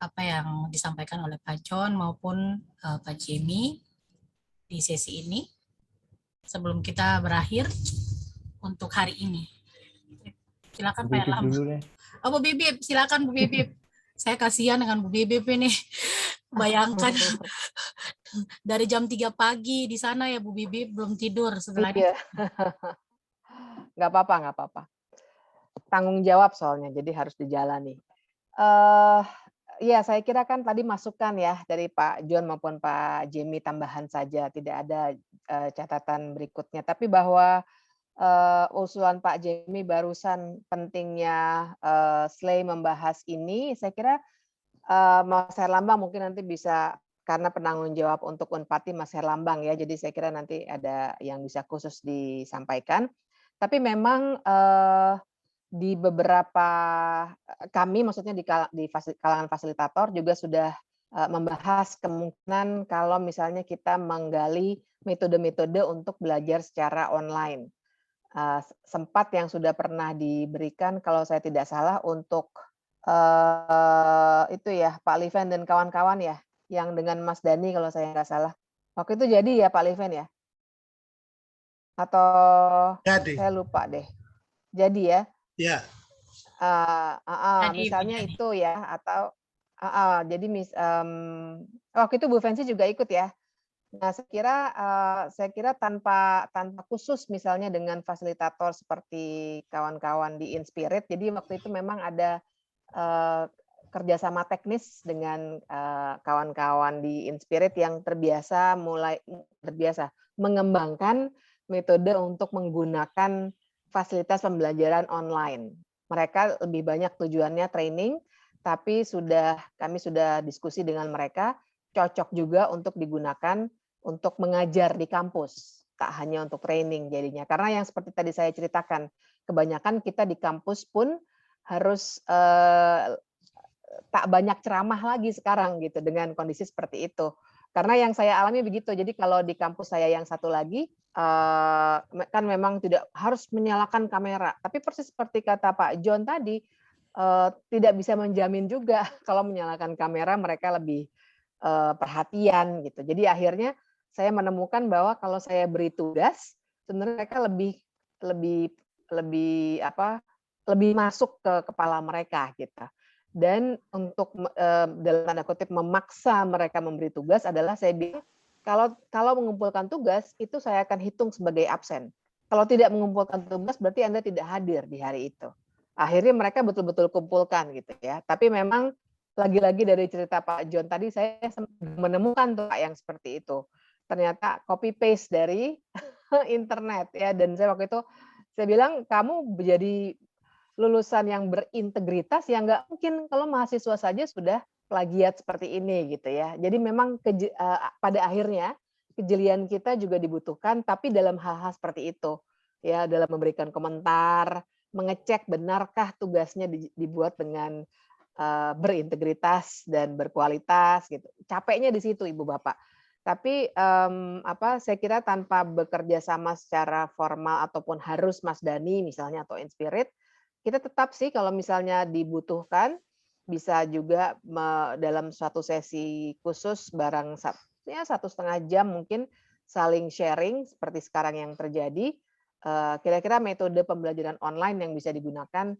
D: apa yang disampaikan oleh Pak John maupun Pak Jimmy di sesi ini. Sebelum kita berakhir untuk hari ini. Silakan Pak Herlambang.
G: Dulu deh.
D: Oh, Bu Bibip, silakan Bu Bibip. Saya kasihan dengan Bu Bibip ini. Bayangkan dari jam 3 pagi di sana ya Bu Bibip belum tidur setelah
J: Iya. Nggak apa-apa. Tanggung jawab soalnya, jadi harus dijalani. Ya, saya kira kan tadi masukan ya dari Pak John maupun Pak Jimmy, tambahan saja, tidak ada catatan berikutnya. Tapi bahwa usulan Pak Jimmy barusan pentingnya SLAI membahas ini, saya kira Mas Herlambang mungkin nanti bisa, karena penanggung jawab untuk Unpati Mas Herlambang ya, jadi saya kira nanti ada yang bisa khusus disampaikan. Tapi memang di beberapa kami, maksudnya di kalangan fasilitator juga sudah membahas kemungkinan kalau misalnya kita menggali metode-metode untuk belajar secara online. Sempat yang sudah pernah diberikan kalau saya tidak salah untuk itu ya Pak Liven dan kawan-kawan ya, yang dengan Mas Dani kalau saya nggak salah. Waktu itu jadi ya Pak Liven ya? Atau
E: Jadi.
J: saya lupa deh. Jadi ya?
E: Ya.
J: Misalnya itu ya, atau jadi waktu itu Bu Fancy juga ikut ya. Nah, saya kira tanpa khusus misalnya dengan fasilitator seperti kawan-kawan di Inspirit, jadi waktu itu memang ada kerjasama teknis dengan kawan-kawan di Inspirit yang terbiasa mengembangkan metode untuk menggunakan fasilitas pembelajaran online. Mereka lebih banyak tujuannya training, tapi kami sudah diskusi dengan mereka, cocok juga untuk digunakan untuk mengajar di kampus, tak hanya untuk training jadinya. Karena yang seperti tadi saya ceritakan, kebanyakan kita di kampus pun harus tak banyak ceramah lagi sekarang gitu dengan kondisi seperti itu. Karena yang saya alami begitu. Jadi kalau di kampus saya yang satu lagi kan memang tidak harus menyalakan kamera. Tapi persis seperti kata Pak John tadi, tidak bisa menjamin juga kalau menyalakan kamera mereka lebih perhatian gitu. Jadi akhirnya saya menemukan bahwa kalau saya beri tugas, sebenarnya mereka lebih masuk ke kepala mereka gitu. Dan untuk dalam tanda kutip memaksa mereka memberi tugas adalah saya bilang kalau mengumpulkan tugas itu saya akan hitung sebagai absen. Kalau tidak mengumpulkan tugas berarti Anda tidak hadir di hari itu. Akhirnya mereka betul-betul kumpulkan gitu ya. Tapi memang lagi-lagi dari cerita Pak John tadi saya menemukan tuh Pak yang seperti itu. Ternyata copy paste dari internet ya, dan saya waktu itu saya bilang kamu jadi lulusan yang berintegritas yang nggak mungkin kalau mahasiswa saja sudah plagiat seperti ini gitu ya. Jadi memang pada akhirnya kejelian kita juga dibutuhkan, tapi dalam hal-hal seperti itu ya, dalam memberikan komentar, mengecek benarkah tugasnya dibuat dengan berintegritas dan berkualitas gitu. Capeknya di situ Ibu Bapak. Tapi saya kira tanpa bekerja sama secara formal ataupun harus Mas Dani misalnya atau Inspirit, kita tetap sih kalau misalnya dibutuhkan bisa juga dalam suatu sesi khusus barang ya 1,5 jam mungkin saling sharing seperti sekarang yang terjadi. Kira-kira metode pembelajaran online yang bisa digunakan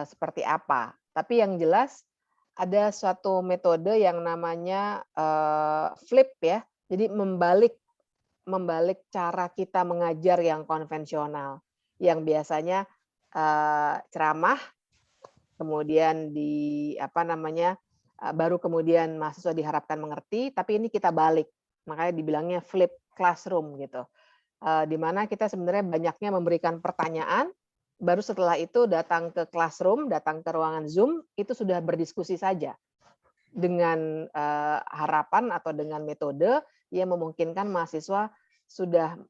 J: seperti apa. Tapi yang jelas ada suatu metode yang namanya flip ya. Jadi membalik cara kita mengajar yang konvensional, yang biasanya ceramah, kemudian baru kemudian mahasiswa diharapkan mengerti, tapi ini kita balik, makanya dibilangnya flip classroom gitu, di mana kita sebenarnya banyaknya memberikan pertanyaan, baru setelah itu datang ke classroom, datang ke ruangan Zoom, itu sudah berdiskusi saja dengan harapan atau dengan metode yang memungkinkan mahasiswa sudah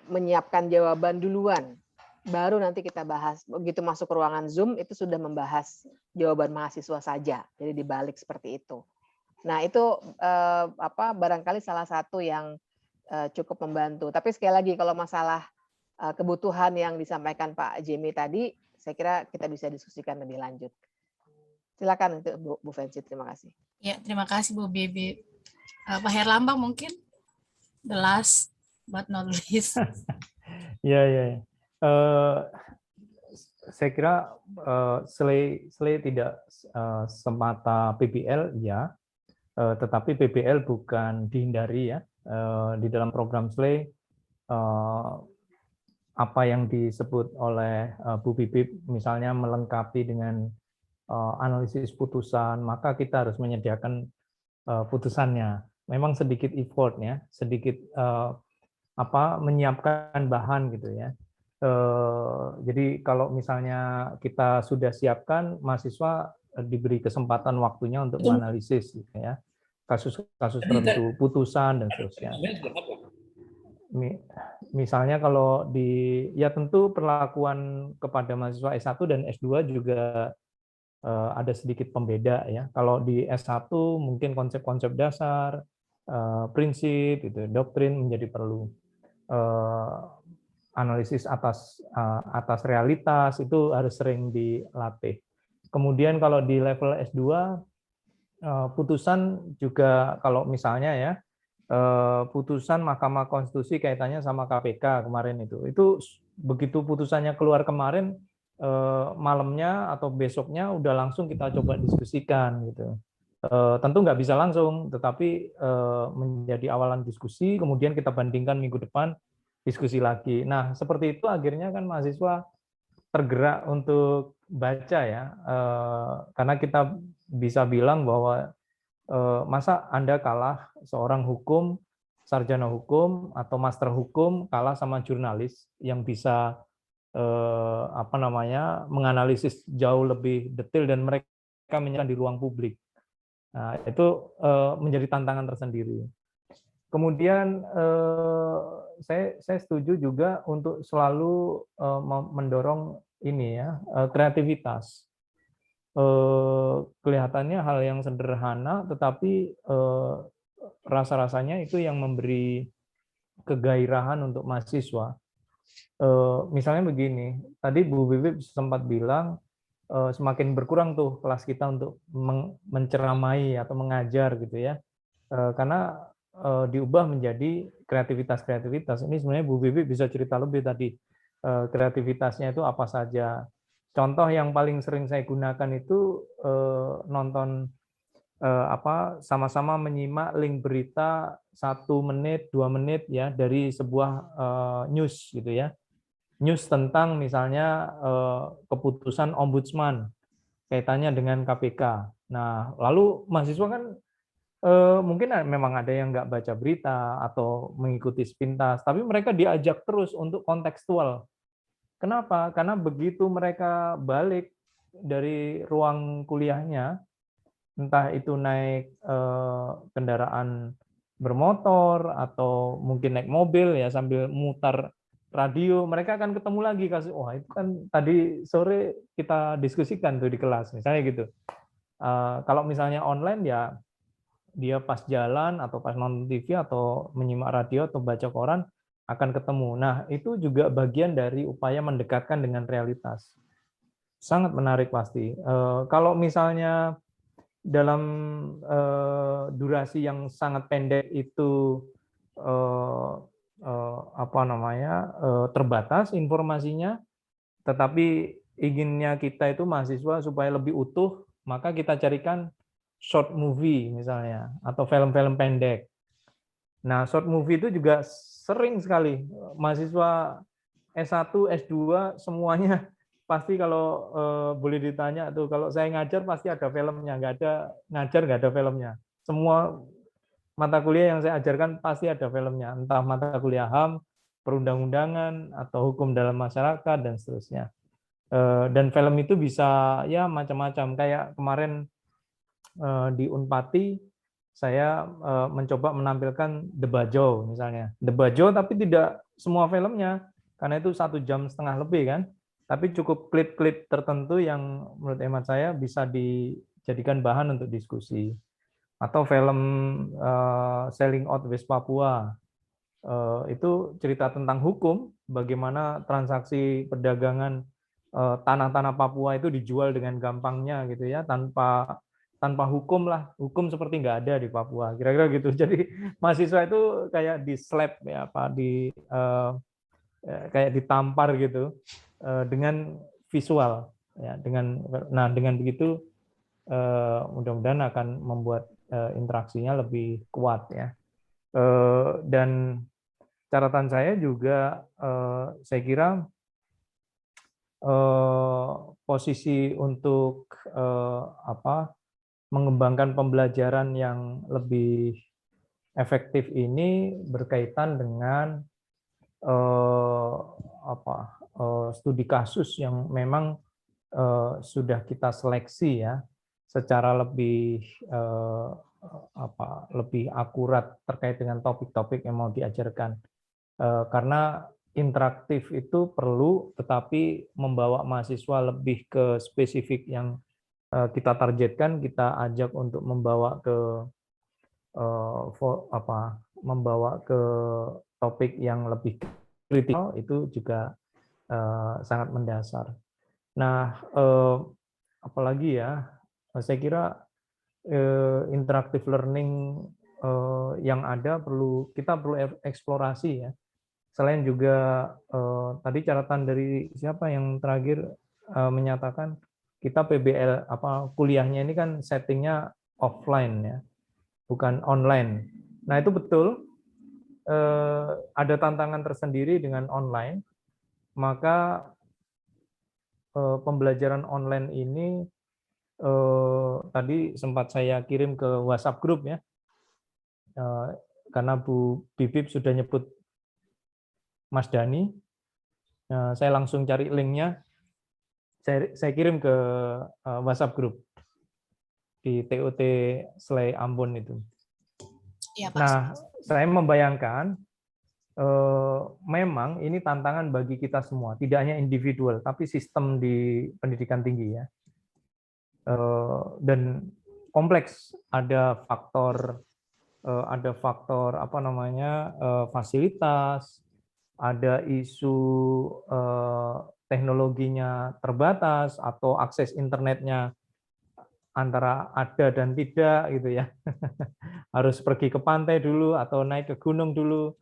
J: menyiapkan jawaban duluan. Baru nanti kita bahas, begitu masuk ke ruangan Zoom itu sudah membahas jawaban mahasiswa saja. Jadi dibalik seperti itu. Nah, itu barangkali salah satu yang cukup membantu. Tapi sekali lagi kalau masalah kebutuhan yang disampaikan Pak Jimmy tadi, saya kira kita bisa diskusikan lebih lanjut. Silakan untuk Bu Fancy, terima kasih.
D: Ya, terima kasih Bu Bibi. Pak Herlambang mungkin the last but not least.
G: Ya. Saya kira SLAI tidak semata PBL ya, tetapi PBL bukan dihindari ya. Di dalam program SLAI apa yang disebut oleh Bu Bibip misalnya melengkapi dengan analisis putusan, maka kita harus menyediakan putusannya. Memang sedikit effort ya, sedikit menyiapkan bahan gitu ya. Jadi kalau misalnya kita sudah siapkan, mahasiswa diberi kesempatan waktunya untuk menganalisis gitu ya, kasus-kasus tertentu, putusan dan seterusnya. Misalnya kalau ya tentu perlakuan kepada mahasiswa S1 dan S2 juga ada sedikit pembeda ya. Kalau di S1 mungkin konsep-konsep dasar, prinsip, doktrin menjadi perlu. Analisis atas realitas itu harus sering dilatih. Kemudian kalau di level S2 putusan juga kalau misalnya ya putusan Mahkamah Konstitusi kaitannya sama KPK kemarin itu begitu putusannya keluar kemarin malamnya atau besoknya udah langsung kita coba diskusikan gitu. Tentu nggak bisa langsung, tetapi menjadi awalan diskusi, kemudian kita bandingkan minggu depan diskusi lagi. Nah, seperti itu akhirnya kan mahasiswa tergerak untuk baca ya, karena kita bisa bilang bahwa masa Anda kalah seorang hukum, sarjana hukum atau master hukum kalah sama jurnalis yang bisa menganalisis jauh lebih detail dan mereka menyampaikan di ruang publik. Nah, itu menjadi tantangan tersendiri. Kemudian saya setuju juga untuk selalu mendorong ini ya, kreativitas. Kelihatannya hal yang sederhana, tetapi rasa-rasanya itu yang memberi kegairahan untuk mahasiswa. Misalnya begini, tadi Bu Bibip sempat bilang semakin berkurang tuh kelas kita untuk menceramai atau mengajar gitu ya, karena diubah menjadi kreativitas. Ini sebenarnya Bu Bibi bisa cerita lebih tadi kreativitasnya itu apa saja. Contoh yang paling sering saya gunakan itu nonton sama-sama menyimak link berita 1 menit, 2 menit ya dari sebuah news gitu ya. News tentang misalnya keputusan ombudsman kaitannya dengan KPK. Nah, lalu mahasiswa kan mungkin memang ada yang nggak baca berita atau mengikuti sepintas, tapi mereka diajak terus untuk kontekstual. Kenapa? Karena begitu mereka balik dari ruang kuliahnya, entah itu naik kendaraan bermotor atau mungkin naik mobil ya sambil mutar radio, mereka akan ketemu lagi kasus. Wah, itu kan tadi sore kita diskusikan tuh di kelas, misalnya gitu. Kalau misalnya online ya dia pas jalan atau pas nonton TV atau menyimak radio atau baca koran akan ketemu. Nah, itu juga bagian dari upaya mendekatkan dengan realitas. Sangat menarik pasti. Kalau misalnya dalam durasi yang sangat pendek itu terbatas informasinya, tetapi inginnya kita itu mahasiswa supaya lebih utuh, maka kita carikan short movie misalnya, atau film-film pendek. Nah, short movie itu juga sering sekali mahasiswa S1, S2 semuanya pasti kalau boleh ditanya tuh, kalau saya ngajar pasti ada filmnya, nggak ada ngajar nggak ada filmnya. Semua mata kuliah yang saya ajarkan pasti ada filmnya, entah mata kuliah HAM, perundang-undangan, atau hukum dalam masyarakat dan seterusnya. Dan film itu bisa ya macam-macam. Kayak kemarin di Unpati saya mencoba menampilkan The Bajo misalnya. The Bajo tapi tidak semua filmnya, karena itu 1,5 jam lebih kan. Tapi cukup klip-klip tertentu yang menurut hemat saya bisa dijadikan bahan untuk diskusi. atau film Selling Out West Papua. Itu cerita tentang hukum, bagaimana transaksi perdagangan tanah-tanah Papua itu dijual dengan gampangnya gitu ya, tanpa hukum lah, hukum seperti nggak ada di Papua, kira-kira gitu. Jadi mahasiswa itu kayak di slap ya, kayak ditampar gitu dengan visual ya, dengan begitu mudah-mudahan akan membuat interaksinya lebih kuat ya. Dan catatan saya juga, saya kira posisi untuk mengembangkan pembelajaran yang lebih efektif ini berkaitan dengan studi kasus yang memang sudah kita seleksi ya secara lebih lebih akurat terkait dengan topik-topik yang mau diajarkan. Karena interaktif itu perlu, tetapi membawa mahasiswa lebih ke spesifik yang kita targetkan, kita ajak untuk membawa ke topik yang lebih kritikal, itu juga sangat mendasar. Nah, apalagi ya, saya kira interactive learning yang ada kita perlu eksplorasi ya. Selain juga tadi catatan dari siapa yang terakhir menyatakan kita PBL kuliahnya ini kan settingnya offline ya, bukan online. Nah itu betul, ada tantangan tersendiri dengan online, maka pembelajaran online ini tadi sempat saya kirim ke WhatsApp group ya, karena Bu Bibip sudah nyebut Mas Dani, saya langsung cari linknya, saya kirim ke WhatsApp group di TOT Slay Ambon itu. Ya, Pak. Nah, saya membayangkan memang ini tantangan bagi kita semua, tidak hanya individual, tapi sistem di pendidikan tinggi ya. Dan kompleks, ada faktor fasilitas, ada isu teknologinya terbatas atau akses internetnya antara ada dan tidak gitu ya. Harus pergi ke pantai dulu atau naik ke gunung dulu.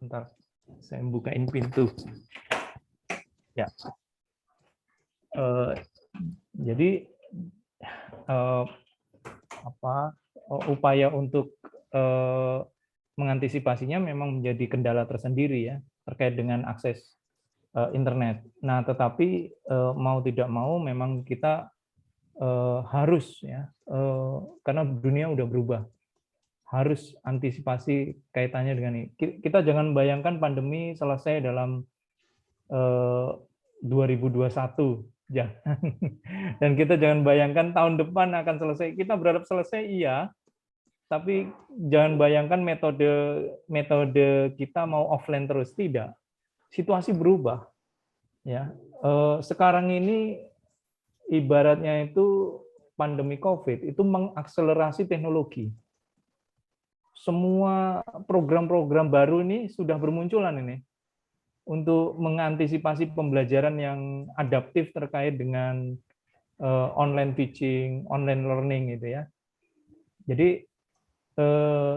G: Bentar, saya bukain pintu. Ya. Jadi upaya untuk mengantisipasinya memang menjadi kendala tersendiri ya terkait dengan akses internet. Nah, tetapi mau tidak mau memang kita harus ya, karena dunia udah berubah, harus antisipasi kaitannya dengan ini. Kita jangan bayangkan pandemi selesai dalam 2021, jangan. Dan kita jangan bayangkan tahun depan akan selesai. Kita berharap selesai iya, tapi jangan bayangkan metode kita mau offline terus, tidak. Situasi berubah. Ya, sekarang ini ibaratnya itu pandemi COVID itu mengakselerasi teknologi. Semua program-program baru ini sudah bermunculan ini untuk mengantisipasi pembelajaran yang adaptif terkait dengan online teaching, online learning gitu ya. Jadi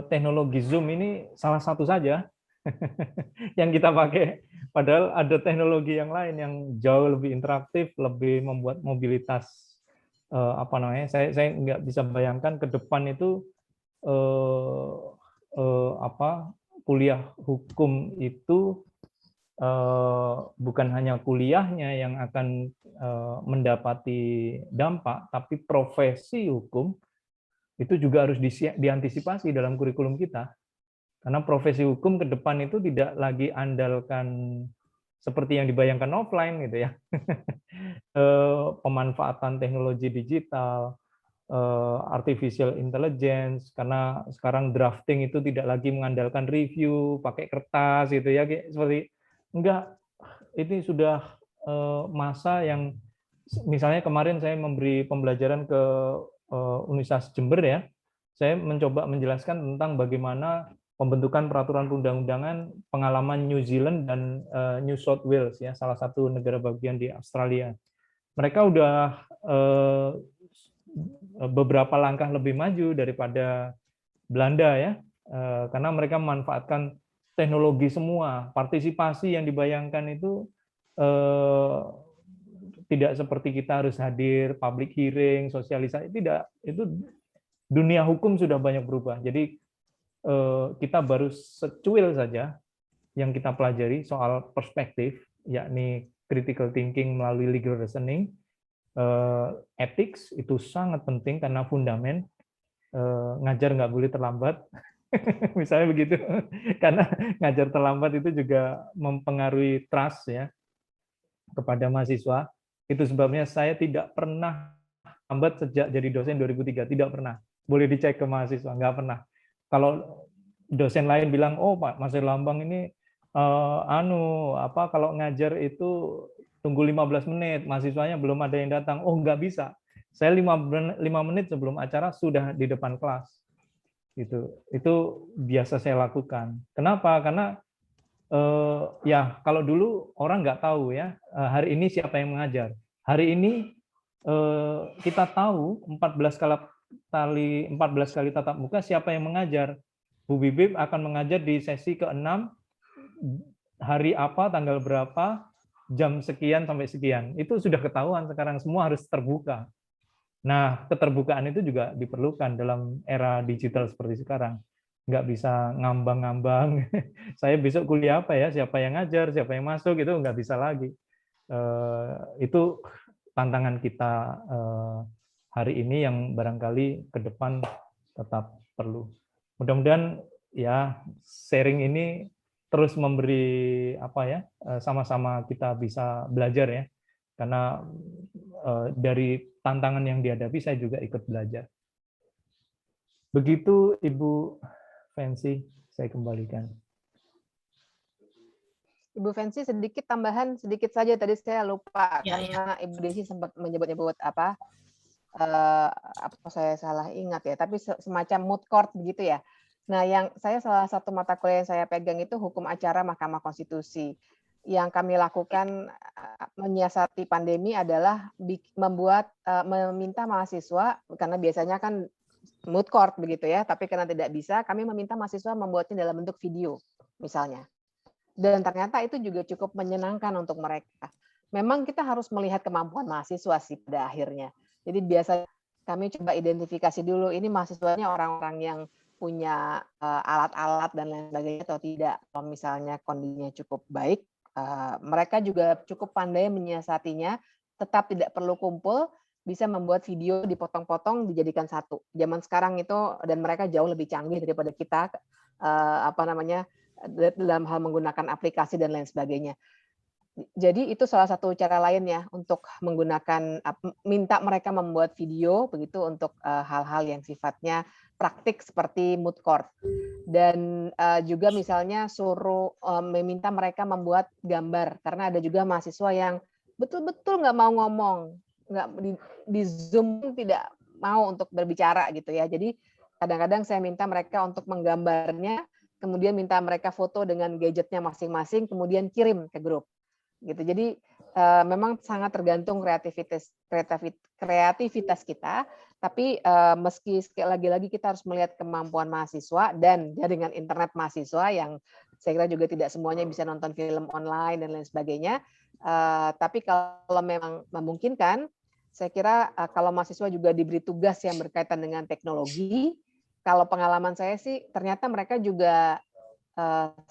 G: teknologi Zoom ini salah satu saja yang kita pakai. Padahal ada teknologi yang lain yang jauh lebih interaktif, lebih membuat mobilitas saya nggak bisa bayangkan ke depan itu kuliah hukum itu bukan hanya kuliahnya yang akan mendapati dampak, tapi profesi hukum itu juga harus diantisipasi dalam kurikulum kita. Karena profesi hukum ke depan itu tidak lagi andalkan seperti yang dibayangkan offline gitu ya. Pemanfaatan teknologi digital, artificial intelligence, karena sekarang drafting itu tidak lagi mengandalkan review pakai kertas gitu ya, seperti enggak, ini sudah masa yang misalnya kemarin saya memberi pembelajaran ke Universitas Jember ya, saya mencoba menjelaskan tentang bagaimana pembentukan peraturan perundang-undangan pengalaman New Zealand dan New South Wales, ya, salah satu negara bagian di Australia. Mereka udah beberapa langkah lebih maju daripada Belanda, ya, karena mereka memanfaatkan teknologi semua. Partisipasi yang dibayangkan itu tidak seperti kita harus hadir, public hearing, sosialisasi, tidak. Itu dunia hukum sudah banyak berubah. Jadi kita baru secuil saja yang kita pelajari soal perspektif, yakni critical thinking melalui legal reasoning. Ethics itu sangat penting karena fundamen. Ngajar nggak boleh terlambat, misalnya begitu, karena ngajar terlambat itu juga mempengaruhi trust, ya, kepada mahasiswa. Itu sebabnya saya tidak pernah lambat sejak jadi dosen 2003, tidak pernah. Boleh dicek ke mahasiswa, nggak pernah. Kalau dosen lain bilang, oh Pak Mas Herlambang ini kalau ngajar itu tunggu 15 menit, mahasiswanya belum ada yang datang. Oh, nggak bisa. Saya 5 menit sebelum acara sudah di depan kelas. Itu biasa saya lakukan. Kenapa? Karena ya kalau dulu orang nggak tahu, ya, hari ini siapa yang mengajar. Hari ini kita tahu 14 kali tatap muka siapa yang mengajar. Bu Bibip akan mengajar di sesi ke-6, hari apa, tanggal berapa, jam sekian sampai sekian. Itu sudah ketahuan sekarang, semua harus terbuka. Nah, keterbukaan itu juga diperlukan dalam era digital seperti sekarang. Nggak bisa ngambang-ngambang, saya besok kuliah apa ya, siapa yang ngajar, siapa yang masuk, itu nggak bisa lagi. Itu tantangan kita hari ini yang barangkali ke depan tetap perlu. Mudah-mudahan ya sharing ini terus memberi sama-sama kita bisa belajar, ya, karena dari tantangan yang dihadapi saya juga ikut belajar. Begitu Ibu Fancy, saya kembalikan.
J: Ibu Fancy, sedikit tambahan sedikit saja, tadi saya lupa
D: Ya,
J: karena Ibu Desi sempat menyebut-nyebut apa saya salah ingat, ya, tapi semacam moot court begitu, ya. Nah, yang salah satu mata kuliah yang saya pegang itu hukum acara Mahkamah Konstitusi. Yang kami lakukan menyiasati pandemi adalah meminta mahasiswa, karena biasanya kan moot court begitu, ya, tapi karena tidak bisa, kami meminta mahasiswa membuatnya dalam bentuk video misalnya. Dan ternyata itu juga cukup menyenangkan untuk mereka. Memang kita harus melihat kemampuan mahasiswa sih pada akhirnya. Jadi biasanya kami coba identifikasi dulu, ini mahasiswanya orang-orang yang punya alat-alat dan lain sebagainya atau tidak. Kalau misalnya kondisinya cukup baik, mereka juga cukup pandai menyiasatinya, tetap tidak perlu kumpul, bisa membuat video dipotong-potong dijadikan satu. Zaman sekarang itu, dan mereka jauh lebih canggih daripada kita dalam hal menggunakan aplikasi dan lain sebagainya. Jadi itu salah satu cara lain, ya, untuk menggunakan, minta mereka membuat video begitu untuk hal-hal yang sifatnya praktik seperti moot court. Dan juga misalnya suruh meminta mereka membuat gambar, karena ada juga mahasiswa yang betul-betul nggak mau ngomong, nggak di Zoom tidak mau untuk berbicara gitu, ya. Jadi kadang-kadang saya minta mereka untuk menggambarnya, kemudian minta mereka foto dengan gadgetnya masing-masing, kemudian kirim ke grup. Gitu. Jadi memang sangat tergantung kreativitas kita, tapi meski lagi-lagi kita harus melihat kemampuan mahasiswa dan jaringan internet mahasiswa yang saya kira juga tidak semuanya bisa nonton film online dan lain sebagainya. Tapi kalau memang memungkinkan, saya kira kalau mahasiswa juga diberi tugas yang berkaitan dengan teknologi, kalau pengalaman saya sih ternyata mereka juga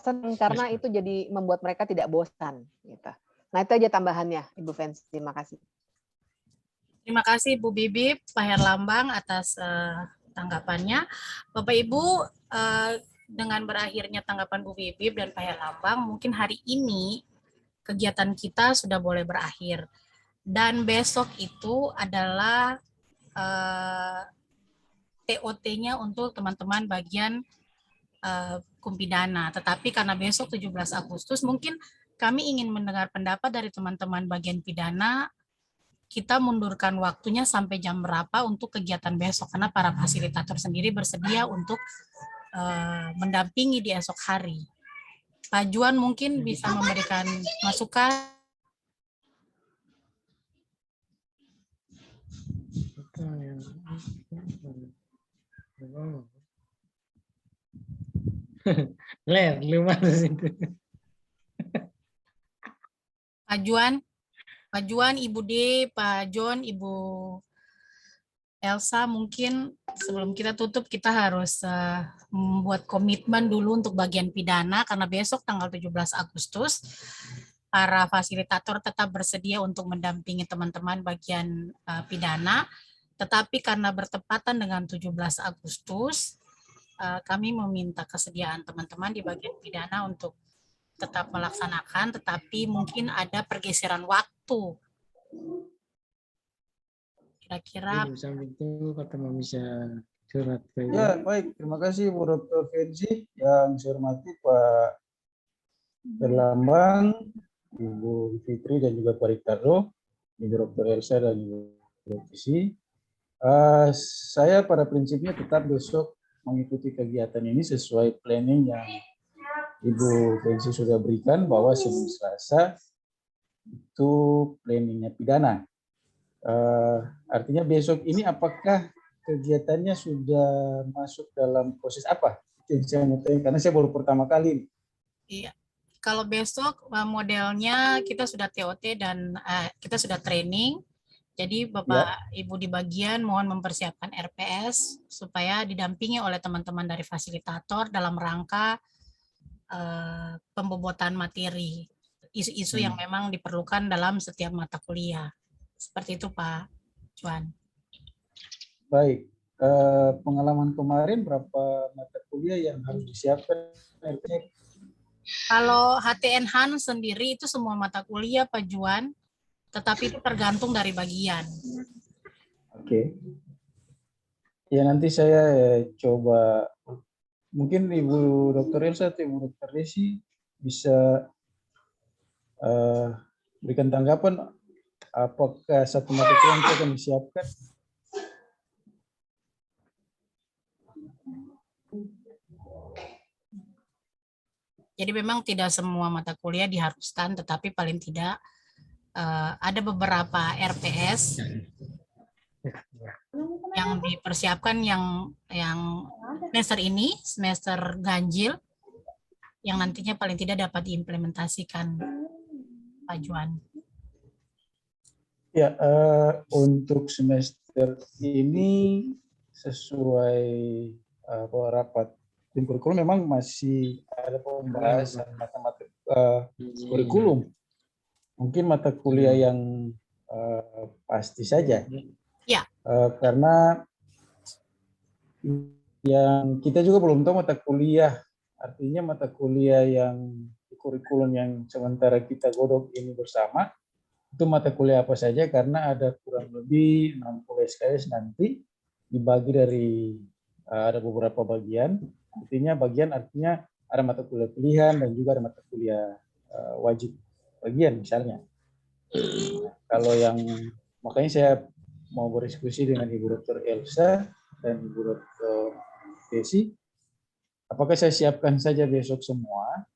J: senang karena itu jadi membuat mereka tidak bosan. Gitu. Nah, itu aja tambahannya, Ibu Fancy. Terima kasih.
D: Terima kasih Bu Bibip, Pak Herlambang atas tanggapannya. Bapak Ibu, dengan berakhirnya tanggapan Bu Bibip dan Pak Herlambang, mungkin hari ini kegiatan kita sudah boleh berakhir. Dan besok itu adalah TOT-nya untuk teman-teman bagian hukum pidana. Tetapi karena besok 17 Agustus, mungkin kami ingin mendengar pendapat dari teman-teman bagian pidana kita mundurkan waktunya sampai jam berapa untuk kegiatan besok, karena para fasilitator sendiri bersedia untuk mendampingi di esok hari. Pak Juan mungkin bisa memberikan masukan. Pak Juan, Ibu D, Pak John, Ibu Elsa, mungkin sebelum kita tutup kita harus membuat komitmen dulu untuk bagian pidana, karena besok tanggal 17 Agustus para fasilitator tetap bersedia untuk mendampingi teman-teman bagian pidana, tetapi karena bertepatan dengan 17 Agustus, kami meminta kesediaan teman-teman di bagian pidana untuk tetap melaksanakan, tetapi mungkin ada pergeseran waktu. Kira-kira
M: itu kata bisa surat.
N: Ya, baik. Terima kasih Bu Dr. Fenzi. Yang saya hormati Pak Erlambang, Ibu Fitri dan juga Pak Ricardo, Ibu Dr. Elsa dan Ibu Fitri. Saya pada prinsipnya tetap besok mengikuti kegiatan ini sesuai planning yang Ibu Fenzi sudah berikan, bahwa Senin Selasa itu planningnya pidana. Artinya besok ini apakah kegiatannya sudah masuk dalam proses apa? Saya mau tanya, karena saya baru pertama kali.
D: Iya, kalau besok modelnya kita sudah TOT dan kita sudah training. Jadi Bapak Ibu di bagian mohon mempersiapkan RPS supaya didampingi oleh teman-teman dari fasilitator dalam rangka pembobotan materi, isu-isu yang memang diperlukan dalam setiap mata kuliah. Seperti itu Pak Juan.
N: Baik, pengalaman kemarin berapa mata kuliah yang harus disiapkan?
D: Kalau HTN Han sendiri itu semua mata kuliah Pak Juan, tetapi itu tergantung dari bagian.
N: Oke. Ya nanti saya coba, mungkin Ibu Dr. Elsa atau Ibu Dr. Desi bisa berikan tanggapan apakah satu mata kuliah yang akan disiapkan.
D: Jadi memang tidak semua mata kuliah diharuskan, tetapi paling tidak ada beberapa RPS yang dipersiapkan yang semester ini, semester ganjil, yang nantinya paling tidak dapat diimplementasikan, Pak Juan.
N: Ya, untuk semester ini sesuai rapat tim kurikulum memang masih ada pembahasan matematika kurikulum. Mungkin mata kuliah yang pasti saja.
D: Ya.
N: Karena yang kita juga belum tahu mata kuliah, artinya mata kuliah yang di kurikulum yang sementara kita godok ini bersama, itu mata kuliah apa saja, karena ada kurang lebih 60 SKS nanti dibagi dari ada beberapa bagian. Artinya ada mata kuliah pilihan dan juga ada mata kuliah wajib bagian misalnya. Kalau yang makanya saya mau berdiskusi dengan Ibu Dr. Elsa dan Ibu Dr. Desi, apakah saya siapkan saja besok semua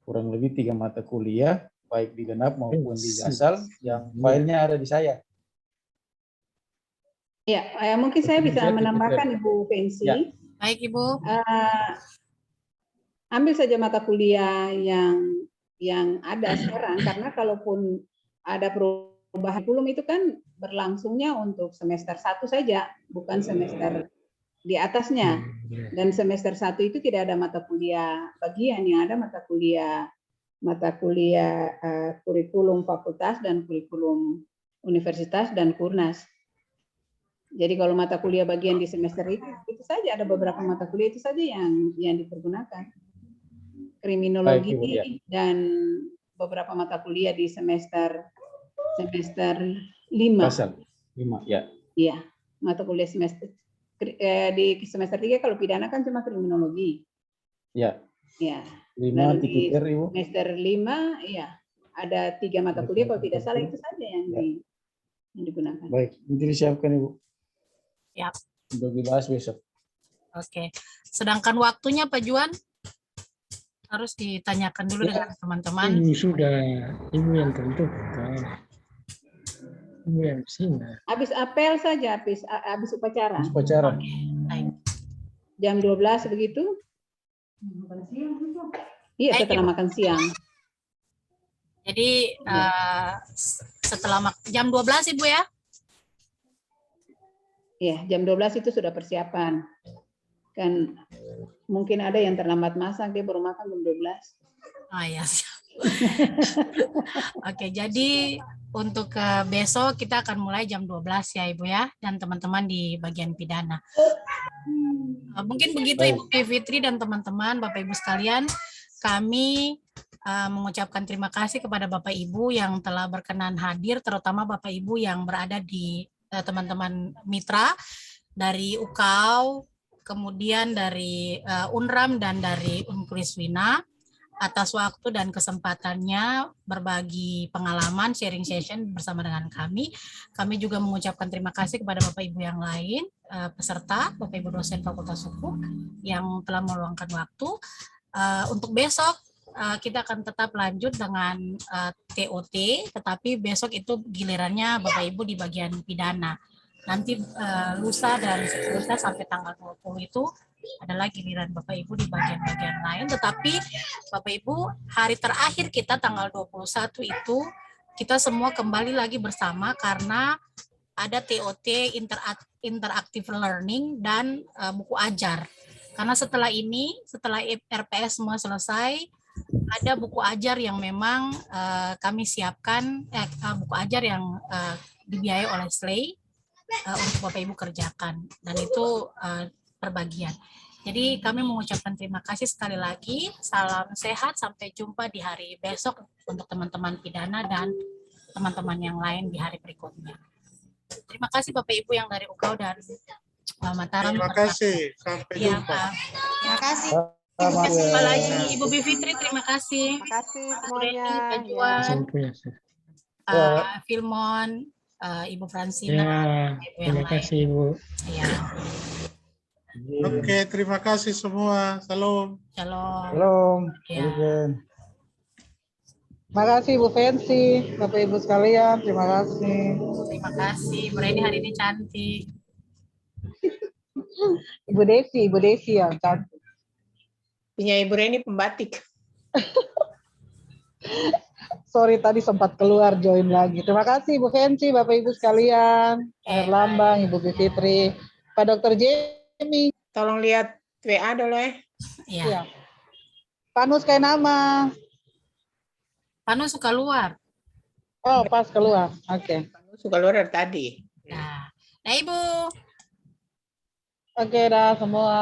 N: kurang lebih 3 mata kuliah baik di genap maupun di gasal yang filenya ada di saya.
O: Ya, mungkin saya bisa menambahkan Ibu Fenzi.
D: Ya. Baik Ibu.
O: Ambil saja mata kuliah yang ada sekarang, karena kalaupun ada perubahan kurikulum itu kan berlangsungnya untuk semester 1 saja, bukan semester di atasnya. Dan semester 1 itu tidak ada mata kuliah bagian, yang ada mata kuliah kurikulum fakultas dan kurikulum universitas dan kurnas. Jadi kalau mata kuliah bagian di semester itu saja, ada beberapa mata kuliah itu saja yang dipergunakan. Kriminologi dan beberapa mata kuliah di semester 5.
N: Pasal 5, ya.
O: Iya, mata kuliah semester di semester 3 kalau pidana kan cuma kriminologi.
N: Ya.
O: Ya.
N: 5 titik R, Ibu.
O: Semester 5, iya. Ada 3 mata kuliah kalau tidak salah, itu saja yang yang digunakan.
N: Baik, nanti disiapkan Ibu
D: Siap.
N: untuk dibahas besok.
D: Oke. Sedangkan waktunya Pak Juan harus ditanyakan dulu dengan teman-teman.
M: Ibu sudah, Ibu yang tentukan. Ibu yang sini.
O: Habis apel saja, habis upacara.
N: Upacara.
D: Baik.
O: Jam 12 begitu? Iya,
D: Baik,
O: setelah
D: Ibu.
O: makan siang.
D: Jadi setelah jam 12 Ibu ya?
O: Iya, jam 12 itu sudah persiapan. Kan mungkin ada yang terlambat masak, dia baru makan jam 12.
D: Oh ya. Oke, jadi untuk besok kita akan mulai jam 12 ya Ibu ya, dan teman-teman di bagian pidana. Mungkin begitu Ibu Fitri dan teman-teman, Bapak Ibu sekalian, kami mengucapkan terima kasih kepada Bapak Ibu yang telah berkenan hadir, terutama Bapak Ibu yang berada di teman-teman mitra dari UKAW, kemudian dari UNRAM dan dari Unkriswina, atas waktu dan kesempatannya berbagi pengalaman, sharing session bersama dengan kami. Kami juga mengucapkan terima kasih kepada Bapak Ibu yang lain, peserta, Bapak Ibu dosen Fakultas Hukum yang telah meluangkan waktu. Untuk besok, kita akan tetap lanjut dengan TOT, tetapi besok itu gilirannya Bapak Ibu di bagian pidana. Nanti lusa dan seterusnya sampai tanggal 20 itu adalah giliran Bapak Ibu di bagian-bagian lain, tetapi Bapak Ibu hari terakhir kita tanggal 21 itu kita semua kembali lagi bersama karena ada TOT interactive learning dan buku ajar. Karena setelah ini, setelah RPS semua selesai, ada buku ajar yang memang kami siapkan, buku ajar yang dibiayai oleh SLAY untuk Bapak Ibu kerjakan, dan itu perbagian. Jadi kami mengucapkan terima kasih sekali lagi, salam sehat, sampai jumpa di hari besok untuk teman-teman pidana dan teman-teman yang lain di hari berikutnya. Terima kasih Bapak Ibu yang dari UKAW dan Mataram.
E: Terima kasih, sampai
D: Ya,
E: jumpa.
D: Terima kasih. Sampai jumpa lagi Ibu Bivitri, terima kasih.
J: Terima kasih
D: semuanya. Pak
J: Ya.
D: Juan, Pak Filmon, Ibu Fransina,
M: Ya,
D: Ibu yang
M: terima
D: lain.
M: kasih Ibu.
D: Ya.
E: Oke, terima kasih semua. Salam.
D: Shalom.
N: Shalom.
D: Ya.
P: Terima kasih Bu Fancy, Bapak Ibu sekalian, terima kasih.
D: Terima kasih, Bu Reni hari ini cantik.
P: Ibu Desi yang cantik.
I: Punya Ibu Reni pembatik.
P: Sorry tadi sempat keluar join lagi. Terima kasih Bu Fancy, Bapak Ibu sekalian, Pak Lambang, Ibu Fitri, Pak Dr. Jamie.
I: Tolong lihat WA dulu ya.
D: Iya.
P: Panus kayak nama.
D: Panu suka luar.
P: Oh, pas keluar. Oke.
I: Suka luar dari tadi.
D: Nah, Ibu.
P: Oke dah semua.